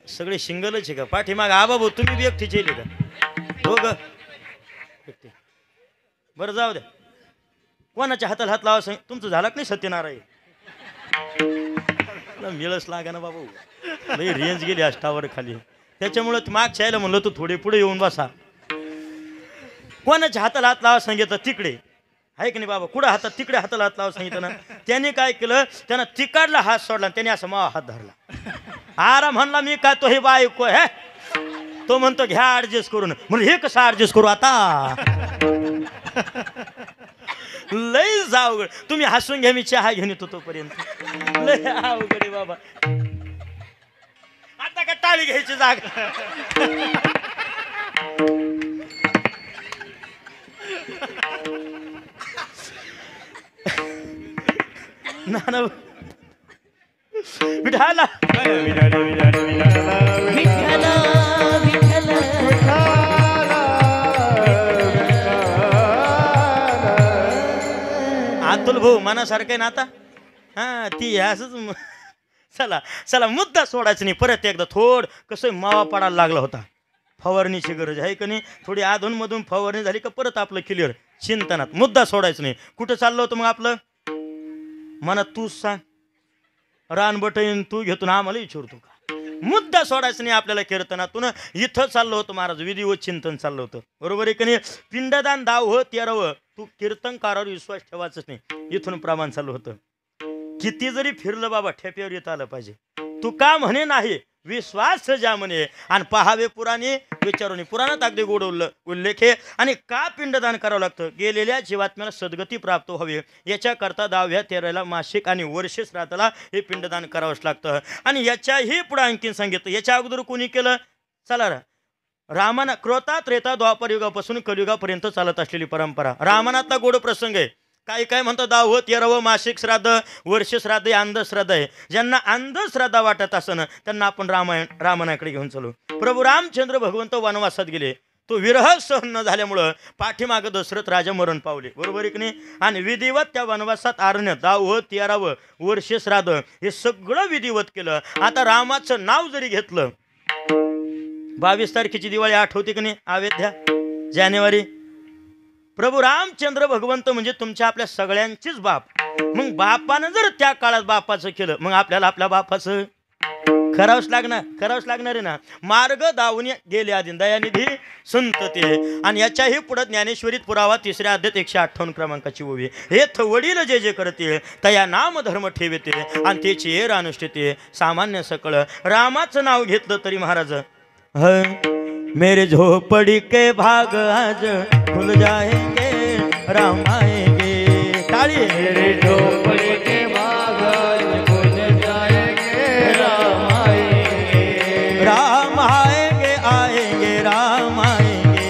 सगळे शिंगलच आहे का? पाठीमाग आ बाबू तुम्ही बी एकटीच येईल का? हो ग एकटी. बरं जाऊ द्या. कोणाच्या हाताला हात लावा सांग. तुमचं झालं नाही सत्यनारायण? मिळच लागा ना बाबू. लई रेंज गेली अष्टावर खाली. त्याच्यामुळं मागच्या यायला म्हणलं तू थोडे पुढे येऊन बसा. कोणाच्या हाताला हात लावा सांगितलं? तिकडे आहे की नाही बाबा? कुठं हातात? तिकडे हाताला हात लावा सांगितलं ना. त्याने काय केलं? त्यानं तिकडला हात सोडला, त्याने असं मावा हात धरला. आराम म्हणला मी काय तो हे बायको आहे. तो म्हणतो घ्या ऍडजस्ट करून. म्हणजे हे कसं ऍडजस्ट करू आता? लय अवघड. तुम्ही हसून घ्या, मी चहा घेऊन येतो तोपर्यंत. लय अवघड आहे बाबा. आता का टाळी घ्यायची जागा? ना विठाला अतुल भाऊ मनासारखं आहे ना आता. हा ती असंच. चला चला मुद्दा सोडायचं नाही. परत एकदा कसं मावा पडायला लागला होता. फवारणीची गरज आहे का नाही? थोडी अधूनमधून फवारणी झाली का परत आपलं क्लिअर. चिंतनात मुद्दा सोडायचं नाही. कुठं चाललं होतं मग आपलं? मनात तूच सांग. रानबटईन तू घेतो ना आम्हाला विचारतो का? मुद्दा सोडायचं नाही आपल्याला कीर्तनातून. इथं चाललं होतं महाराज, विधिवत चिंतन चाललं होतं. बरोबर आहे का नाही? पिंडदान 10 13. तू कीर्तनकारावर विश्वास ठेवायचंच नाही. इथून प्रमाण चालू होतं. किती जरी फिरलं बाबा ठेप्यावर येत आलं पाहिजे. तू का म्हणे नाही विश्वास ज्या म्हणे आणि पहावे पुराणे विचारून. पुराणात अगदी गोड उल्लेख आहे. आणि का पिंडदान करावं लागतं? गेलेल्या जीवात्म्याला सद्गती प्राप्त व्हावी याच्याकरता 10व्या 13ला मासिक आणि वर्ष श्राद्धाला हे पिंडदान करावंच लागतं. आणि याच्याही पुढे आणखीन सांगितलं. याच्या अगोदर कोणी केलं? चला रामाना क्रोता त्रेता द्वापर युगापासून कलियुगापर्यंत चालत असलेली परंपरा. रामानातला गोड प्रसंग आहे. काय काय म्हणतात? 10वं 13वं मासिक श्राद्ध, वर्ष श्राद्ध हे अंधश्राद्ध आहे. ज्यांना अंधश्रद्धा वाटत असं त्यांना आपण रामायणाकडे घेऊन चालू. प्रभू रामचंद्र भगवंत वनवासात गेले. तो विरह सहन न झाल्यामुळं पाठीमागं दशरथ राजा मरण पावले. बरोबर आहे की नाही? आणि विधिवत त्या वनवासात आरण्य 10वं 13वं वर्ष श्राद्ध हे सगळं विधिवत केलं. आता रामाचं नाव जरी घेतलं, 22 तारखेची दिवाळी आठवते की नाही? अयोध्या जानेवारी. प्रभू रामचंद्र भगवंत म्हणजे तुमच्या आपल्या सगळ्यांचीच बाप. मग बापानं जर त्या काळात बापाचं केलं, मग आपल्याला आपल्या बापाचं करावंच लागणार आहे ना. मार्ग दावून गेले आधी दयानिधी संतते. आणि याच्याही पुढे ज्ञानेश्वरीत पुरावा 3ऱ्या अध्यायात 158 क्रमांकाची ओवी. हे वडील जे जे करते तया नाम धर्म ठेवते आणि त्याची एर अनुष्ठिते. सामान्य सकळ रामाचं नाव घेतलं तरी महाराज मेरे झोपड़ी के भाग आज खुल जाएंगे राम आएंगे. ताली. मेरे झोपड़ी के भाग आज खुल जाएंगे राम आएंगे. राम आएंगे आएंगे राम आएंगे.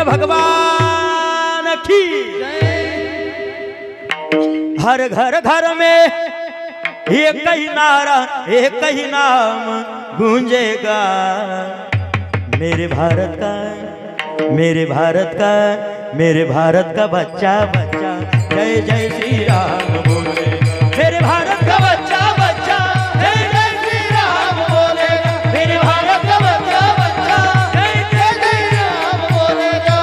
भगवान की। हर घर घर में एक ही नारा एक ही नाम गूंजेगा, मेरे भारत का मेरे भारत का मेरे भारत का बच्चा बच्चा जय जय श्री राम बोलेगा, मेरे भारत का बच्चा बच्चा जय जय श्री राम बोलेगा, मेरे भारत का बच्चा बच्चा जय जय श्री राम बोलेगा।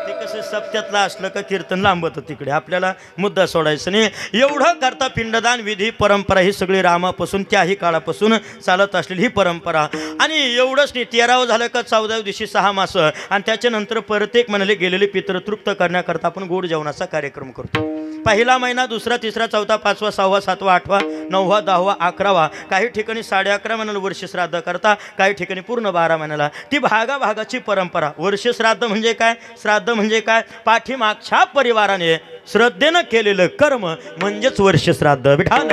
ते कसं सप्त्यातलं असलं का कीर्तन लांबत तिकडे, आपल्याला मुद्दा सोडायचा नाही। एवढं करता पिंडदान विधी परंपरा ही सगळी रामापासून त्याही काळापासून चालत असलेली ही परंपरा। आणि एवढंच नाही, 13 झालं का 14व्या दिवशी 6 मास आणि त्याच्यानंतर प्रत्येक महिन्याला गेलेले पितृ तृप्त करण्याकरता आपण गोड जेवणाचा कार्यक्रम करतो। पहिला महिना, दुसरा, तिसरा, चौथा, 5वा, 6वा, 7वा, 8वा, 9वा, 10वा, 11वा, काही ठिकाणी 11.5 महिन्याला वर्ष श्राद्ध करता, काही ठिकाणी पूर्ण 12 महिन्याला। ती भागाभागाची परंपरा। वर्ष श्राद्ध म्हणजे काय, श्राद्ध म्हणजे काय, पाठीमागच्या परिवाराने श्रद्धेनं केलेलं कर्म म्हणजेच वर्ष श्राद्ध। विठाल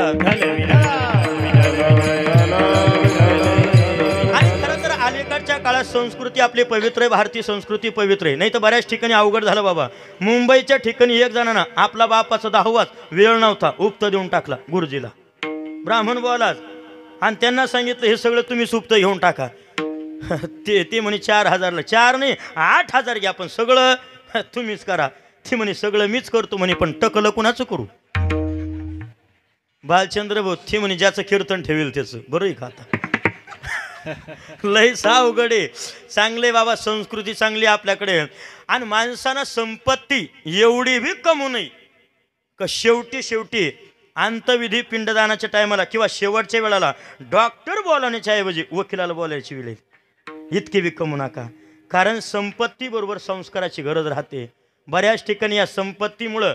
अलीकडच्या काळात संस्कृती आपली पवित्र आहे, भारतीय संस्कृती पवित्र आहे, नाही तर बऱ्याच ठिकाणी अवघड झालं बाबा। मुंबईच्या ठिकाणी एक जणांना आपला बापाचा 10वाच वेळ नव्हता उक्त देऊन टाकला गुरुजीला, ब्राह्मण बोलाच, आणि त्यांना सांगितलं हे सगळं तुम्ही सुप्त घेऊन टाका। ते म्हणे 4000ला, 4 नाही 8000 घ्या, पण सगळं तुम्हीच करा। ते म्हणे सगळं मीच करतो म्हणे, पण टकलं कुणाचं करू। बालचंद्र भाऊ ते म्हणे ज्याचं कीर्तन ठेवेल त्याचं बरं आहे का। आता लय सावघड आहे। चांगले बाबा, संस्कृती चांगली आपल्याकडे, आणि माणसानं संपत्ती एवढी बी कमवू नये का शेवटी अंतविधी पिंडदानाच्या टायमाला किंवा शेवटच्या वेळाला डॉक्टर बोलावण्याच्या ऐवजी वकिलाला बोलायची वेळ येईल। इतकी बी कमवू नका, कारण संपत्ती बरोबर संस्काराची गरज राहते। बऱ्याच ठिकाणी या संपत्तीमुळं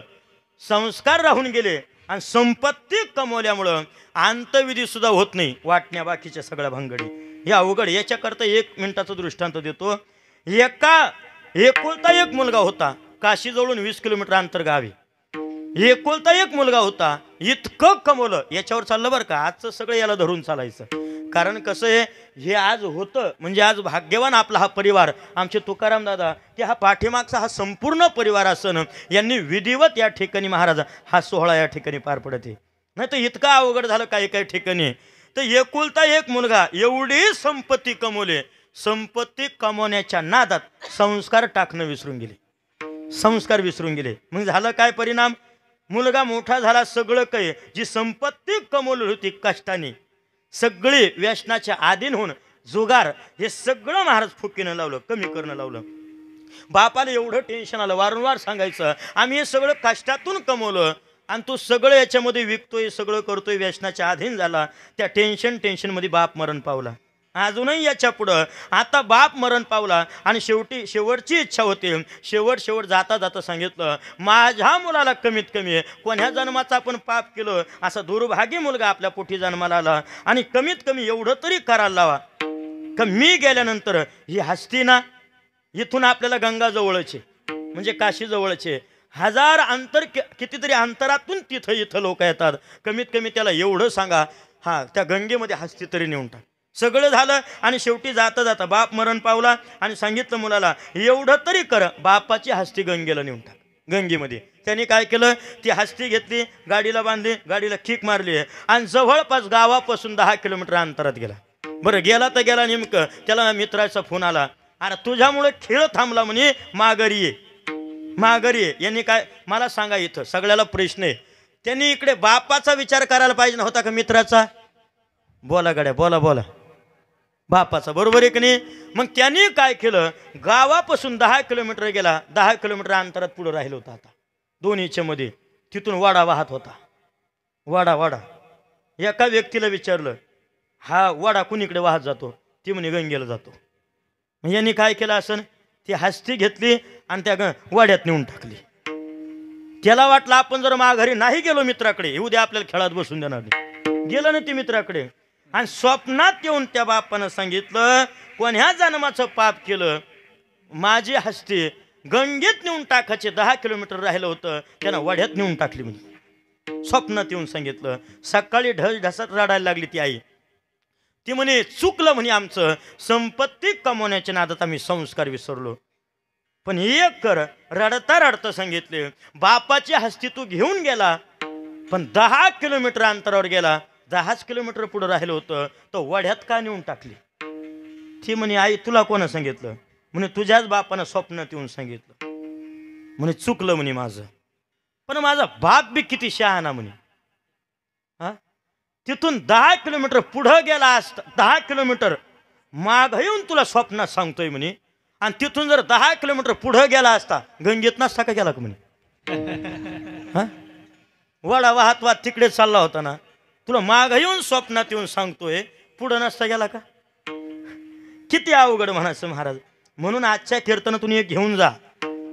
संस्कार राहून गेले आणि संपत्ती कमवल्यामुळं अंतविधी सुद्धा होत नाही, वाटण्या बाकीच्या सगळ्या भानगडी हे अवघड। याच्याकरता 1 मिनिटाचा दृष्टांत देतो। एकुलता एक मुलगा होता, काशीजवळून 20 किलोमीटर अंतर गावी। एकुलता एक मुलगा होता, इतकं कमवलं, याच्यावर चाललं बरं का। आजचं सगळं याला धरून चालायचं, कारण कसं आहे, हे आज होतं म्हणजे आज भाग्यवान आपला हा परिवार। आमचे तुकाराम दादा ते हा पाठीमागचा हा संपूर्ण परिवार असन यांनी विधिवत या ठिकाणी महाराज हा सोहळा या ठिकाणी पार पडते, नाही तर इतकं अवघड झालं काही काही ठिकाणी। तर एकुलता एक मुलगा एवढी संपत्ती कमवले, संपत्ती कमवण्याच्या नादात संस्कार टाकणं विसरून गेले, संस्कार विसरून गेले। मग झालं काय परिणाम, मुलगा मोठा झाला, सगळं काही जी संपत्ती कमवली होती कष्टाने सगळी व्यसनाच्या आधीन होऊन जुगार हे सगळं महाराज फुकीनं लावलं, कमी करणं लावलं। बापाला एवढं टेन्शन आलं, वारंवार सांगायचं आम्ही हे सगळं कष्टातून कमवलं आणि तो सगळं याच्यामध्ये विकतोय, सगळं करतोय, व्यसनाच्या अधीन झाला। त्या टेन्शनमध्ये बाप मरण पावला। अजूनही याच्या पुढं आता बाप मरण पावला आणि शेवटची इच्छा होती, शेवट जाता जाता सांगितलं माझ्या मुलाला कमीत कमी कोण्या जन्माचा आपण पाप केलं असा दुर्भागी मुलगा आपल्या पोटी जन्माला आला, आणि कमीत कमी एवढं तरी करायला लावा का मी गेल्यानंतर ही हस्ती ना इथून आपल्याला गंगा जवळचे म्हणजे काशी जवळचे 1000 अंतर कितीतरी अंतरातून इथं लोक येतात, कमीत कमी त्याला एवढं सांगा हा त्या गंगेमध्ये हस्ती तरी नेऊन टाक। सगळं झालं आणि शेवटी जाता जाता बाप मरण पावला आणि सांगितलं मुलाला एवढं तरी कर, बापाची हस्ती गंगेला नेऊन टाक गंगेमध्ये। त्यांनी काय केलं, ती हस्ती घेतली, गाडीला बांधली, गाडीला किक मारली आणि जवळपास गावापासून 10 किलोमीटर अंतरात गेला। बरं गेला तर गेला, नेमकं त्याला मित्राचा फोन आला, अरे तुझ्यामुळे खेळ थांबला म्हणे, माघारी ये माघारी ये। यांनी काय मला सांगा, इथं सगळ्याला प्रश्न आहे, त्यांनी इकडे बापाचा विचार करायला पाहिजे नव्हता का मित्राचा? बोला गड्या बोला बापाचा, बरोबर आहे की नाही? मग त्यांनी काय केलं, गावापासून 10 किलोमीटर गेला, 10 किलोमीटर अंतरात पुढे राहिलं होतं आता दोन्हीच्या मध्ये, तिथून वाडा वाहत होता। वाडा एका व्यक्तीला विचारलं हा वाडा कुणीकडे वाहत जातो? ती म्हणे गंगेला जातो। मग यांनी काय केलं असं, ती हस्ती घेतली आणि त्या वाड्यात नेऊन टाकली। त्याला वाटलं आपण जर माघारी नाही गेलो मित्राकडे, उद्या आपल्याला खेळात बसून देणार नाही। गेलं ना ती मित्राकडे आणि स्वप्नात येऊन त्या बापानं सांगितलं कोण्या जन्माचं पाप केलं, माझी हस्ती गंगेत नेऊन टाकायचे 10 किलोमीटर राहिलं होतं, त्यानं वाड्यात नेऊन टाकली म्हणजे स्वप्नात येऊन सांगितलं। सकाळी ढस ढसात रडायला लागली ती आई, ती म्हणे चुकलं म्हणे आमचं, संपत्ती कमवण्याच्या नादात आम्ही संस्कार विसरलो. पण एक कर, रडता रडता सांगितले, बापाची हस्ती तू घेऊन गेला, पण 10 किलोमीटर अंतरावर गेला, 10 किलोमीटर पुढे राहिलं होतं, तो वड्यात का नेऊन टाकली. ती म्हणे आई तुला कोणा सांगितलं. म्हणे तुझ्याच बापानं स्वप्नात येऊन सांगितलं. म्हणे चुकलं म्हणे माझं, पण माझा बाप बी किती शहाणा म्हणे. हा, तिथून 10 किलोमीटर पुढं गेला असता, 10 किलोमीटर माग येऊन तुला स्वप्नात सांगतोय म्हणे, आणि तिथून जर 10 किलोमीटर पुढं गेला असता गंगेत नसता का गेला का म्हणे. हा, वडा वाहत वाहत तिकडे चालला होता ना, तुला माग येऊन स्वप्नात येऊन सांगतोय, पुढं नसता गेला का. किती अवघड म्हणायचं महाराज. म्हणून आजच्या कीर्तनातून एक घेऊन जा.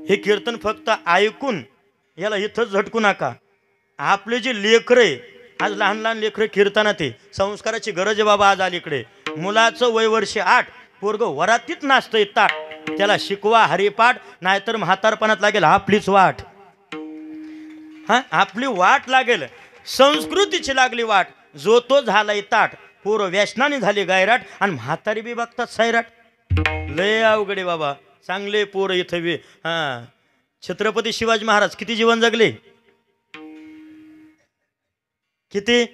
हे कीर्तन फक्त ऐकून याला इथंच झटकू नका. आपले जे लेकरं आहे, आज लहान लहान लेकरं कीर्तनात आहे, संस्काराची गरज आहे बाबा. आज अलीकडे मुलाचं वय वर्ष 8, पोरग वरातीत नाचतंय ताट, त्याला शिकवा हरिपाठ, नाहीतर म्हातारपणात लागेल आपलीच वाट. हा, आपली वाट लागेल, संस्कृतीची लागली वाट. जो तो झालाय ताट, पोरं व्यसनाने झाली गायराट, आणि म्हातारी बी बघतात सैराट. लय अवघडे बाबा. चांगले पोरं इथं बी. हा, छत्रपती शिवाजी महाराज किती जीवन जगले, किती.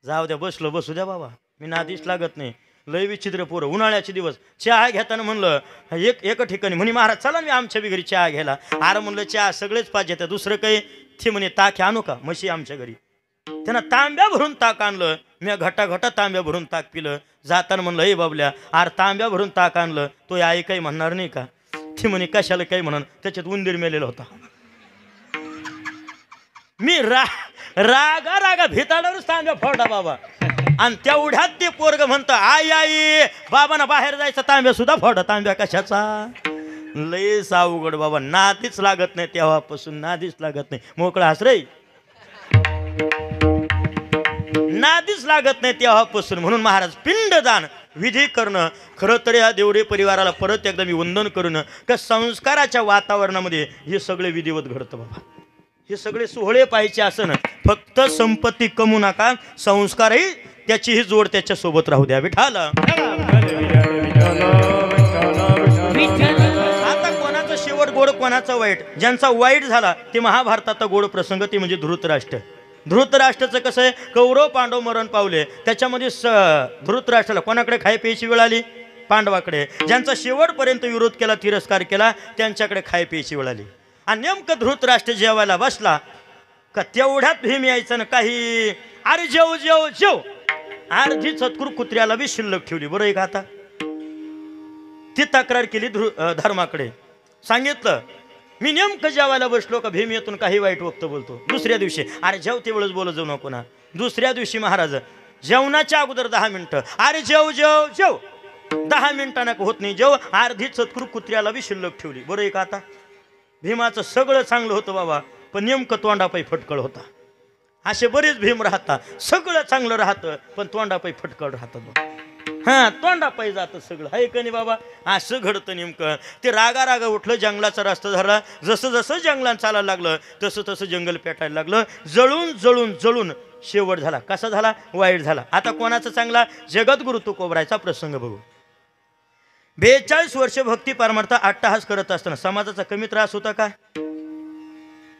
जाऊ द्या, बसलो बसू द्या बाबा, मी नादीच लागत नाही. लय विचित्र पोरं. उन्हाळ्याचे दिवस चहा घेताना म्हणलं एक ठिकाणी म्हणे महाराज चला मी आमच्या बी घरी चहा घ्यायला. अरे म्हणलं चहा सगळेच पाहिजे, दुसरं काही. ती म्हणे ताक आणू का, म्हशी आमच्या घरी. त्यांना तांब्या भरून ताक आणलं. मी घटा तांब्या भरून ताक पिलं. जाताना म्हणलं हे बाबल्या, अरे तांब्या भरून ताक आणलं, तो आई काही म्हणणार नाही का. ती म्हणे कशाला काही म्हणून, त्याच्यात उंदीर मेलेला होता. मी रागा रागा भिताडावरच तांब्या फोडा बाबा. आणि तेवढ्यात ते पोरग म्हणतं आई आई बाबांना बाहेर जायचं, तांब्या सुद्धा फोडा. तांब्या कशाचा. लय अवघड बाबा. नादीच लागत नाही तेव्हापासून, नादीच लागत नाही. मोकळा हस रे, नादीच लागत नाही तेव्हापासून. म्हणून महाराज पिंडदान विधी करणं. खरं तर या देवरे परिवाराला परत एकदा मी वंदन करून, का संस्काराच्या वातावरणामध्ये हे सगळे विधिवत घडतं बाबा. हे सगळे सोहळे पाहिजे असं ना. फक्त संपत्ती कमवू नका, संस्कारही त्याचीही जोड त्याच्या सोबत राहू द्या. विठाला आता कोणाचं शेवट गोड, कोणाचा वाईट. ज्यांचा वाईट झाला ते महाभारताचा गोड प्रसंग, ते म्हणजे धृतराष्ट्र. धृतराष्ट्राचं कसं आहे, कौरव पांडव मरण पावले, त्याच्यामध्ये धृतराष्ट्राला कोणाकडे खाय प्यायची वेळ आली, पांडवाकडे. ज्यांचा शेवटपर्यंत विरोध केला, तिरस्कार केला, त्यांच्याकडे खाय प्यायची वेळ आली. आणि नेमकं धृतराष्ट्र जेवायला बसला का तेवढ्यात भीम यायचं ना काही, अरे जेव जेव जेव. अर्धी चतकुर कुत्र्याला बी शिल्लक ठेवली. बरं आहे का. आता ती तक्रार केली धर्माकडे. सांगितलं मी नेमकं जेवायला बसलो का भीम येतून काही वाईट वक्त बोलतो. दुसऱ्या दिवशी अरे जेव तेवढंच बोलत जाऊ नको ना. दुसऱ्या दिवशी महाराज जेवणाच्या अगोदर 10 मिनिटं, अरे जेव जेव जेव. 10 मिनिटांना होत नाही जेव. अर्धी चतकुर कुत्र्याला बी शिल्लक ठेवली. बरं आहे का. आता भीमाचं सगळं चांगलं होतं बाबा, पण नेमकं तोंडापायी फटकळ होता. असे बरेच भीम राहतात, सगळं चांगलं राहतं पण तोंडापायी फटकळ राहतात. हां, तोंडापायी जातं सगळं, आहे का नाही बाबा. असं घडतं नेमकं. ते रागा रागा उठलं, जंगलाचा रस्ता धरला. जसं जसं जंगलात चालायला लागलं तसं तसं जंगल पेटायला लागलं. जळून जळून जळून शेवट झाला. कसा झाला, वाईट झाला. आता कोणाचा चांगला, जगद्गुरु तुकोबरायचा प्रसंग बघू. 42 वर्ष भक्ती परमार्थ अट्टहास करत असताना समाजाचा कमी त्रास होता का.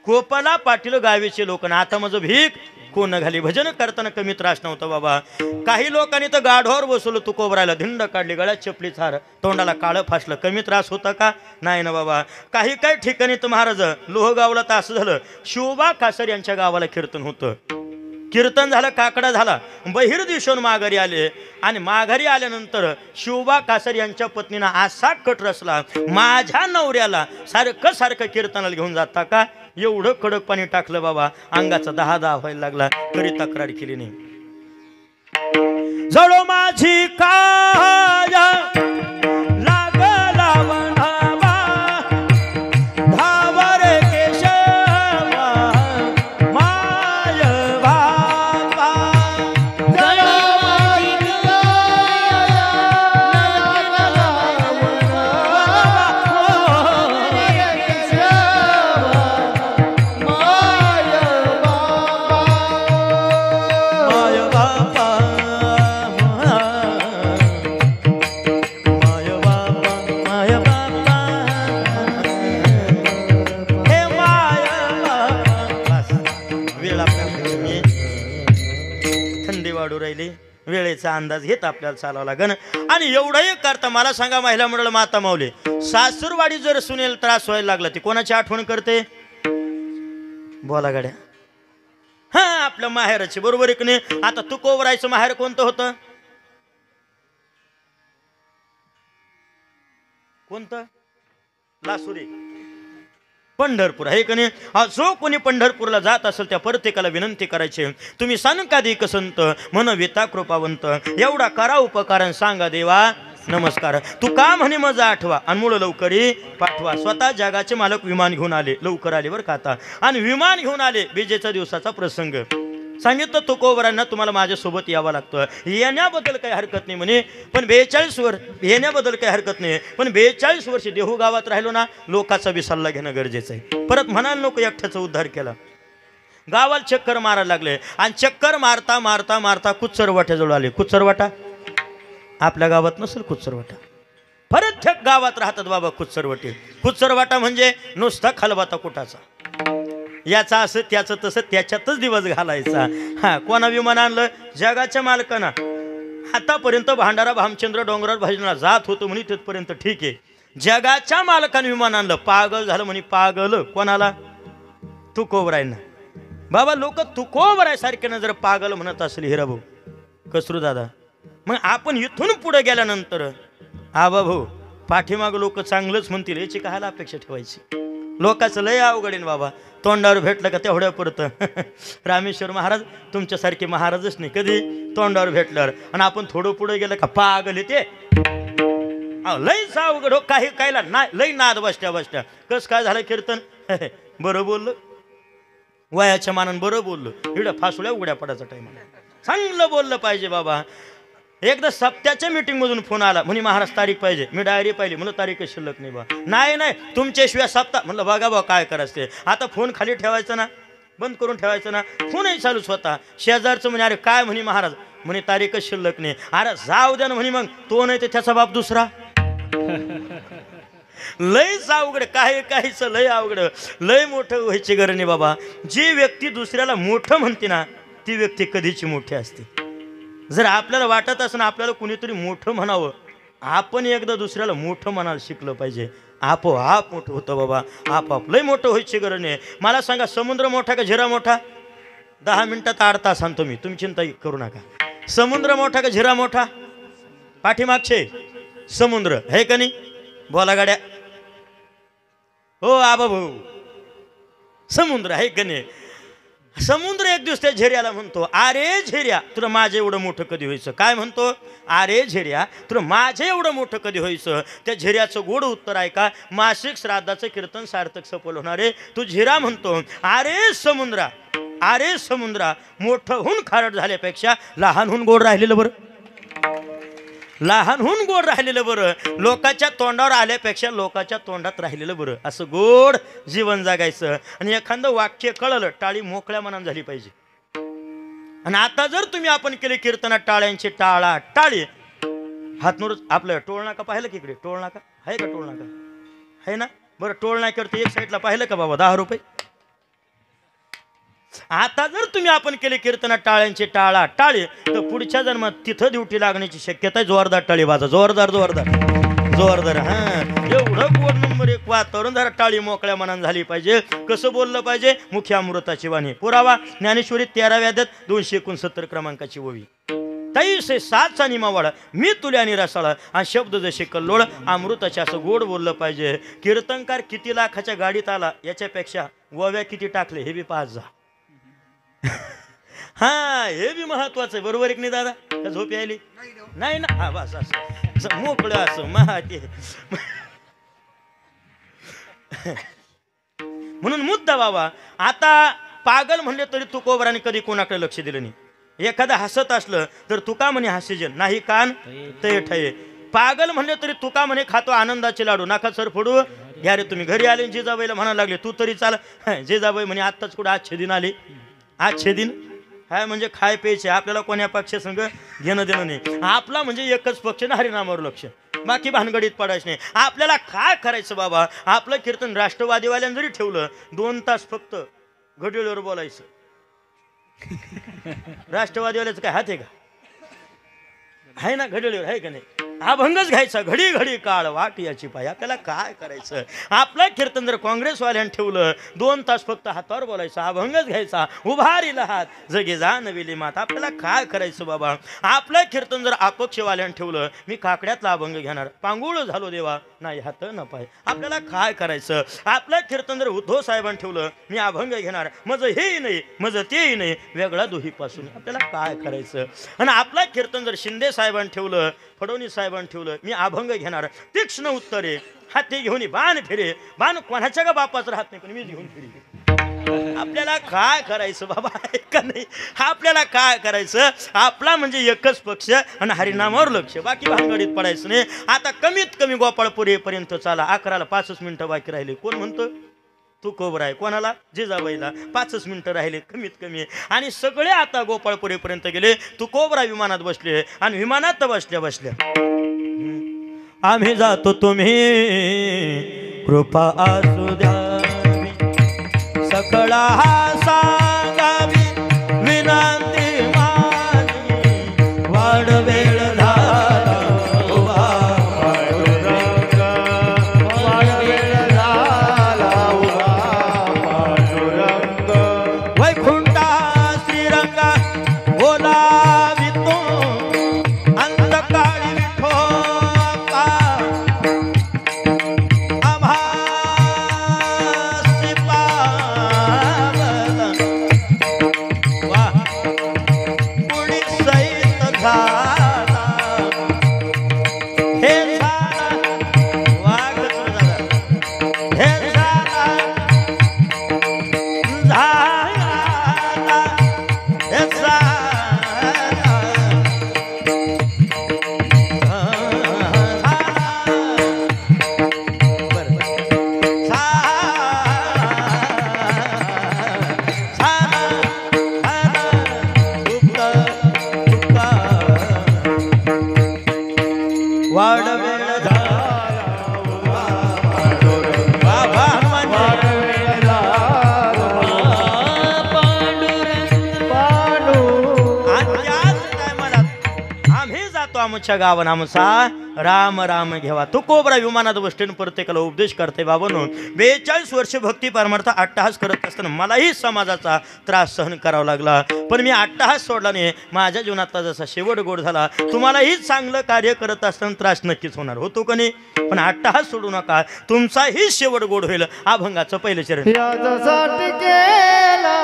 कोपाला पाटील गावीचे लोक ना, आता माझं भीक कोण घाली. भजन करताना कमी त्रास नव्हता बाबा. काही लोकांनी तर गाढवावर बसवलं तुकोबरायला, धिंड काढली, गळ्यात चपली हार, तोंडाला काळं फासलं. कमी त्रास होता का, नाही ना बाबा. काही काही ठिकाणी तर महाराज लोहगावला तर असं झालं, शिवबा कासर यांच्या गावाला कीर्तन होतं. कीर्तन झालं, काकडा झाला, बहिर दिवसून माघारी आले. आणि माघारी आल्यानंतर शिवबा कासर यांच्या पत्नीनं असा कट रचला, माझ्या नवऱ्याला सारखं सारखं कीर्तनाला घेऊन जाता का. एवढं कडक पाणी टाकलं बाबा, अंगाचा 10 व्हायला लागला, तरी तक्रार केली नाही. जळो माझी काया लागला वनावा, धावर केशवा माय बाबा. जळो माझी काया लागला माय बाबा याचा अंदाज घेत आपल्याला चालावं लागेल. आणि एवढंही करता मला सांगा महिला मंडळ माता माऊली, सासूरवाडी जर सुनेल त्रास व्हायला लागला ती कोणाची आठवण करते? बोला गाड्या. हा आपल्या माहेराची, बरोबर आहे की नाही? आता तू कोवरायचं माहेर कोणतं होतं? कोणतं? लासुरी, पंढरपूर आहे का नाही? जो कोणी पंढरपूरला जात असेल त्या प्रत्येकाला विनंती करायची, तुम्ही सनकादिक संत मन विता कृपावंत, एवढा करा उपकारण सांगा देवा नमस्कार. तू का म्हणे मजा आठवा आणि मुलं लवकरी पाठवा. स्वतः जगाचे मालक विमान घेऊन आले, लवकर आले बरं का आता. आणि विमान घेऊन आले, विजेचा दिवसाचा प्रसंग सांगितलं तुकोबरांना तुम्हाला माझ्यासोबत यावं लागतं. येण्याबद्दल काही हरकत नाही म्हणे, पण 42 वर्ष येण्याबद्दल काही हरकत नाही, पण 42 वर्ष देहू गावात राहिलो ना, लोकाचा बी सल्ला घेणं गरजेचं आहे. परत म्हणाल नको एकट्याचा उद्धार केला. गावाला चक्कर मारायला लागले आणि चक्कर मारता मारता मारता कुच्चरवाट्याजवळ आले. कुच्चरवाटा आपल्या गावात नसेल कुच्चरवाटा, प्रत्येक गावात राहतात बाबा कुच्चरवाटे. कुच्चरवाटा म्हणजे नुसता खलबाता कुटाचा, याचा असं त्याचं तसं त्याच्यातच दिवस घालायचा. हा कोणा विमान आणलं? जगाच्या मालकांना. आतापर्यंत भांडारा भामचंद्र डोंगरावर भजनाला जात होतो म्हणे, तिथपर्यंत ठीक आहे. जगाच्या मालकाने विमान आणलं, पागल झालं म्हणे. पागल कोणाला? तुकोबरायना. बाबा लोक तुकोबरायसारख्यानं जर पागल म्हणत असले हिराभाऊ कसरू दादा, मग आपण इथून पुढे गेल्यानंतर आबा भाऊ पाठीमाग लोक चांगलंच म्हणतील, याची कायला अपेक्षा ठेवायची? लोकांचं लय अवघडीन बाबा. तोंडावर भेटलं का तेवढ्या पुरतं. रामेश्वर महाराज तुमच्यासारखे महाराजच नाही कधी तोंडावर भेटल्यावर, आणि आपण थोडं पुढे गेलं का पागल येते. लयच अवघड हो. काही कायला नाही, लय नाद बसत्या. कस काय झालं कीर्तन? बरं बोललं, वयाच्या मानानं बरं बोललो. एवढ्या फासुड्या उघड्या पडायचा टाइम, चांगलं बोललं पाहिजे बाबा. एकदा सप्त्याच्या मीटिंग मधून फोन आला म्हणे महाराज तारीख पाहिजे. मी डायरी पाहिली, म्हणलं तारीख शिल्लक नाही बा. नाही तुमच्याशिवाय सप्ताह. म्हणलं बघा बा काय करायचं. आता फोन खाली ठेवायचा ना, बंद करून ठेवायचं ना, फोनही चालूच होता. शेजारचं म्हणे अरे काय म्हणे महाराज, म्हणे तारीखच शिल्लक नाही. अरे जाऊ द्या ना म्हणे, मग तो नाही तर त्याचा बाप दुसरा. लयच अवघड, काहीच लय अवघड. लय मोठं व्हायची गरज नाही बाबा. जी व्यक्ती दुसऱ्याला मोठं म्हणते ना, ती व्यक्ती कधीची मोठी असते. जर आपल्याला वाटत असं आपल्याला कुणीतरी मोठं म्हणावं, आपण एकदा दुसऱ्याला मोठं म्हणायला शिकलं पाहिजे. आपोआप मोठं होतं बाबा. आपोआप लय मोठं व्हायची गरज नाही. मला सांगा समुद्र मोठा का झिरा मोठा? 10 मिनिटात 8 तास सांगतो मी, तुम्ही चिंता करू नका. समुद्र मोठा का झिरा मोठा? पाठीमागचे समुद्र आहे का नाही? बोला गाड्या. हो आबा भाऊ, समुद्र आहे का नाही? समुद्र एक दिवस त्या झेऱ्याला म्हणतो, अरे झेऱ्या तुला माझे एवढं मोठं कधी व्हायचं? काय म्हणतो? अरे झेऱ्या तुला माझे एवढं मोठं कधी व्हायचं? त्या झेऱ्याचं गोड उत्तर आहे का, मासिक श्राद्धाचं कीर्तन सार्थक सफल होणार आहे. तू झेरा म्हणतो, अरे समुद्रा मोठं होऊन खारट झाल्यापेक्षा लहानहून गोड राहिलेलं बरं. लहानहून गोड राहिलेलं बरं. लोकांच्या तोंडावर आल्यापेक्षा लोकांच्या तोंडात राहिलेलं बरं. असं गोड जीवन जगायचं. आणि एखादं वाक्य कळलं, टाळी मोकळ्या मनानं झाली पाहिजे. आणि आता जर तुम्ही आपण केले कीर्तनात टाळ्यांची टाळा टाळी, हातनूर आपलं टोळ नाका पाहिलं की? इकडे टोळ नाका आहे का? टोळ नाका आहे ना? बरं टोळ नाक्यावरती एक साईडला पाहिलं का बाबा? 10 रुपये. आता जर तुम्ही आपण केले कीर्तनात टाळ्यांची टाळा टाळी, तर पुढच्या जन्मात तिथं ड्युटी लागण्याची शक्यता आहे. जोरदार टाळी वाजा, जोरदार. हा एवढं गोड नंबर 1 वातावरण. जरा टाळी मोकळ्या मनानं झाली पाहिजे. कसं बोललं पाहिजे? मुख्य अमृताची वाणी. पुरावा ज्ञानेश्वरी 13व्या अध्यायात 269 क्रमांकाची ओवी. 23:7चा निमावाडा, मी तुले आणि रसाळा आणि शब्द जसे कल्लोळ अमृताचे. असं गोड बोललं पाहिजे. कीर्तनकार किती लाखाच्या गाडीत आला याच्यापेक्षा ओव्या किती टाकले हे बी पाहत जा. हा हे बी महत्वाचं आहे. बरोबर एक नाही दादा? का झोप यायली नाही ना? हा बस असं मोकळं असं महाते. म्हणून मुद्दा बाबा, आता पागल म्हणले तरी तुकोबराने कधी कोणाकडे लक्ष दिलं नाही. एखादा हसत असलं तर तुका म्हणे हास्यजन, नाही कान ते ठये. पागल म्हणले तरी तुका म्हणे खातो आनंदाचे लाडू, नाका सर फोडू घ्या रे तुम्ही. घरी आले जिजाबाईला म्हणायला लागले तू तरी चाल. जिजाबाई म्हणे आत्ताच कुठं आजचे दिन आले? आजचे दिन हाय म्हणजे खाय प्यायचे. आपल्याला कोण्या पक्षासंग घेणं देणं नाही. आपला म्हणजे एकच पक्ष ना, हरिनामावर लक्ष, बाकी भानगडीत पडायचं नाही. आपल्याला काय करायचं बाबा? आपलं कीर्तन राष्ट्रवादीवाल्यानं जरी ठेवलं 2 तास फक्त घड्याळीवर बोलायचं. राष्ट्रवादीवाल्याचं काय हात आहे का? आहे ना घड्याळीवर, आहे का नाही? अभंगच घ्यायचा, घडी घडी काळ वाट याची पाय. आपल्याला काय करायचं? आपलं कीर्तन जर काँग्रेसवाल्यानं ठेवलं 2 तास फक्त हातावर बोलायचं, अभंगच घ्यायचा, उभारीला हात जगे जा नविली मात. आपल्याला काय करायचं बाबा? आपलं कीर्तन जर अपक्षवाल्यानं ठेवलं, मी काकड्यातला अभंग घेणार, पांगुळ झालो देवा नाही हात न पाय. आपल्याला काय करायचं? आपलं कीर्तन जर उद्धव साहेबांनी ठेवलं, मी अभंग घेणार, मज हेही नाही मज तेही नाही, वेगळा दोहीपासून. आपल्याला काय करायचं? आणि आपलं कीर्तन जर शिंदे साहेबांनी ठेवलं, फडणवीस साहेबांनी ठेवलं, मी अभंग घेणार, तीक्ष्ण उत्तरे हाती घेऊन बाण फिरे. बाण कोणाच्या का बापाचं राहत नाही, पण मी घेऊन फिरे. आपल्याला काय करायचं बाबा? का नाही? आपल्याला काय करायचं? आपला म्हणजे एकच पक्ष आणि हरिनामावर लक्ष, बाकी भानगडीत पडायचं नाही. आता कमीत कमी गोपाळपुरीपर्यंत चाला, 11ला 5 मिनिटं बाकी राहिले. कोण म्हणतं? तू कोबरा आहे. कोणाला? जिजाबाईला 5 मिनिटं राहिले कमीत कमी. आणि सगळे आता गोपाळपुरीपर्यंत गेले. तू कोबरा विमानात बसले आणि विमानात बसल्या बसल्या आम्ही जातो, तुम्ही कृपा असू द्यावी, सकळा हा सांगावी विनंती माझी, वाढ वेळ झाला उभा पांडुरंग, वाढ वेळ झाला उभा पांडुरंग. वैकुंठा श्रीरंगा बोलावितो अंधकाळी विठोबा, आभासी पावला वा कुणी सहित झाला. हे झाला वाघ झाला, हे झाला झाला, हे वाढ वेळ बाबा आम्ही जातो आमच्या गावानं आमचा राम राम घेवा. तो कोबरा विमानात बसतेन प्रत्येकाला उपदेश करते. बाबांनो 42 वर्ष भक्ती परमार्थ अट्टहास करत असताना मलाही समाजाचा त्रास सहन करावा लागला, पण मी अट्टहास सोडला नाही. माझ्या जीवनातला जसा शेवट गोड झाला, तुम्हालाही चांगलं कार्य करत असताना त्रास नक्कीच होणार, होतो का नाही? पण अट्टहास सोडू नका, तुमचाही शेवट गोड होईल. अभंगाचं पहिलं चरण. याच्यासाठी केला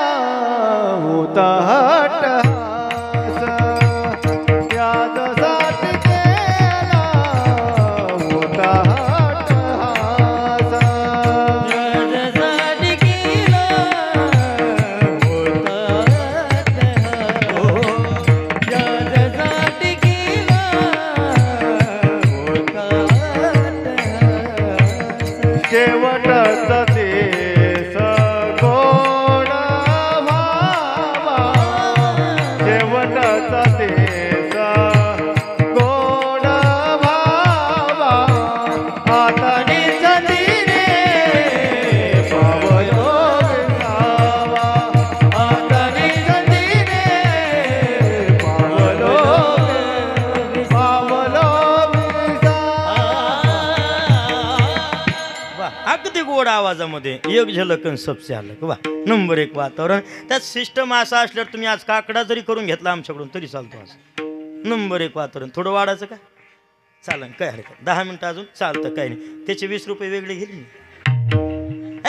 होता अट्टहास, याच्यासाठी केला होता अट्टहास. याच्यासाठी केला होता अट्टहास, याच्यासाठी केला होता अट्टहास. शेवटचा देश गोड व्हावा, शेवटचा देश गोड व्हावा. आता निजतीने पावलो विसावा, आता निजतीने पावलो विसावा. वा, अगदी गोड आवाजामध्ये एक झलक आणि सबसे अलग. वा, नंबर 1 वातावरण. त्यात सिस्टम असा असल्यावर तुम्ही आज काकडा जरी करून घेतला आमच्याकडून तरी चालतो. आज नंबर 1 वातावरण. थोडं वाढायचं का? चालन, काय हरकत. 10 मिनिटं अजून चालतं, काय नाही. त्याचे 20 रुपये वेगळे गेले.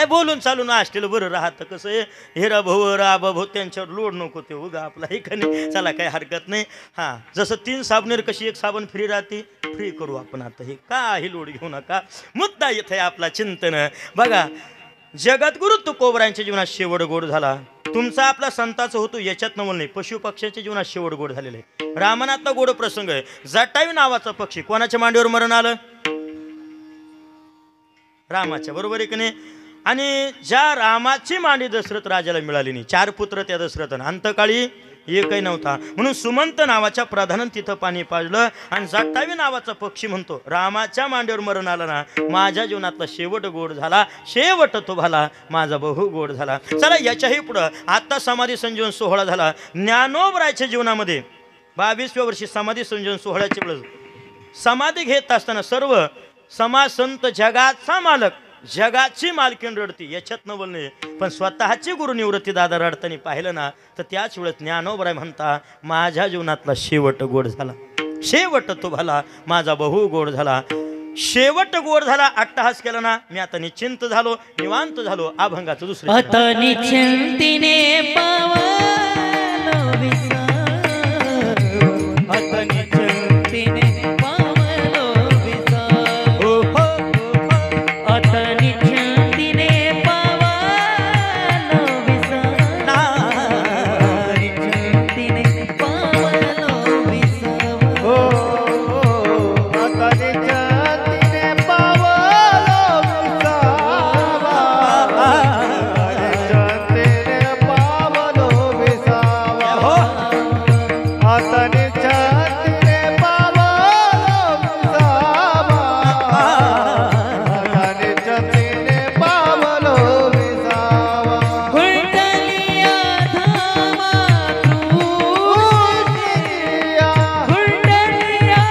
बोलून चालून असलेलं बरं राहतं. कसं आहे, हिरा भाऊ राबा भाऊ त्यांच्यावर लोड नको ते उगा आपला हे का नाही. चला, काही हरकत नाही. हां, जसं 3 साबणेर कशी एक साबण फ्री राहते, फ्री करू आपण आता. हे काही लोड घेऊ नका. मुद्दा येत आहे आपला चिंतन. बघा, जगद्गुरु तुकोबरायांच्या जीवनात शेवट गोड झाला. तुमचा आपला संताचं होतो याच्यात नवल नाही. पशु पक्ष्यांच्या जीवनात शेवट गोड झालेलं आहे. रामानातला गोड प्रसंग आहे. जटायू नावाचा पक्षी कोणाच्या मांडीवर मरण आलं? रामाच्या, बरोबर आहे की नाही? आणि ज्या रामाची मांडी दशरथ राजाला मिळाली नाही, 4 पुत्र त्या दशरथानं, अंतकाळी एकही नव्हता, म्हणून सुमंत नावाच्या प्रधानानं तिथं पाणी पाजलं. आणि जटावी नावाचा पक्षी म्हणतो, रामाच्या मांडीवर मरण आलं ना, माझ्या जीवनातला शेवट गोड झाला, शेवट तो भाला माझा बहु गोड झाला. चला, याच्याही पुढं आता समाधी संजीवन सोहळा झाला. ज्ञानोबरायच्या जीवनामध्ये 22व्या वर्षी समाधी संयोजन सोहळ्याच्या वेळेस समाधी घेत असताना सर्व समाज संत जगाचा मालक जगाची मालकीण रडती याच्यात न बोलणे पण स्वतःची गुरुनिवृत्ती दादा रडताना पाहिलं ना तर त्याच वेळेस ज्ञानोबराय म्हणता माझ्या जीवनातला शेवट गोड झाला शेवट तो भला माझा बहु गोड झाला शेवट गोड झाला अट्टहास केला ना मी आता निश्चिंत झालो निवांत झालो अभंगाचं दुसरं आता निश्चिंतीने पावलो विसाव आता निश्चिंतीने पावलो विसाव हो हो आता निश्चिंतीने पावलो विसाव निश्चिंतीने पावलो विसाव हो आता निश्चिंतीने पावलो विसावा निश्चिंतीने पावलो विसावा हो आता निश्चिंतीने पावलो विसावा आता निश्चिंतीने पावलो विसावा हुंडलिया धामा कृतिया हुंडलिया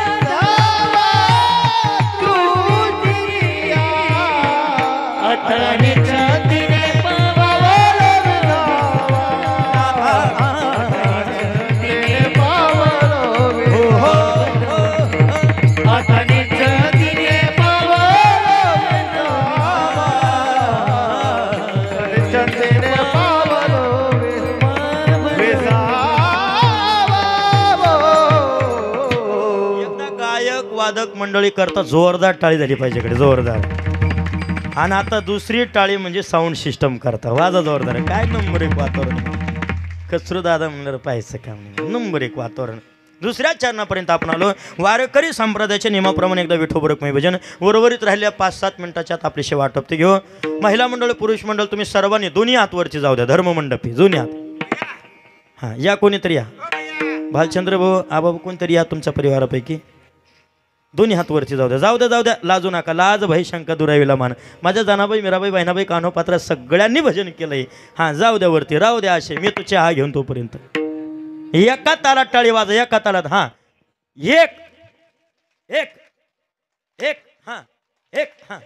कृतिया आता निश्चिंतीने पावलो आता निश्चिंतीने एकदा गायक वादक मंडळी करता जोरदार टाळी झाली पाहिजे कडे जोरदार आणि आता दुसरी टाळी म्हणजे साऊंड सिस्टम करता वाजा जोरदार काय नंबर एक वातावरण कचरू दादा म्हणणार पाहायचं काम नाही नंबर एक वातावरण दुसऱ्या चरणापर्यंत आपण आलो वारकरी संप्रदायाच्या नियमाप्रमाणे एकदा विठोबरकमय भजन उर्वरित राहिल्या 5-7 मिनिटाच्या आत आपली सेवा आटपते घेऊ महिला मंडळ पुरुष मंडळ तुम्ही सर्वांनी दोन्ही हात वरची जाऊ द्या धर्ममंडपी जुन्या हात हां या कोणीतरी या भालचंद्र भाऊ आबाबू कोणतरी या तुमच्या परिवारापैकी दोन्ही हात वरती जाऊ द्या लाजू नका लाज भाई शंका दुरावीला मान माझ्या जानाबाई मीराबाई बहिणाबाई कान्होपात्रा सगळ्यांनी भजन केलंय हां जाऊ द्या वरती राहू द्या असे मी तुझ्या हा घेऊन तोपर्यंत एका तालात टाळी वाजा एका तालात हां एक एक एक हां एक हां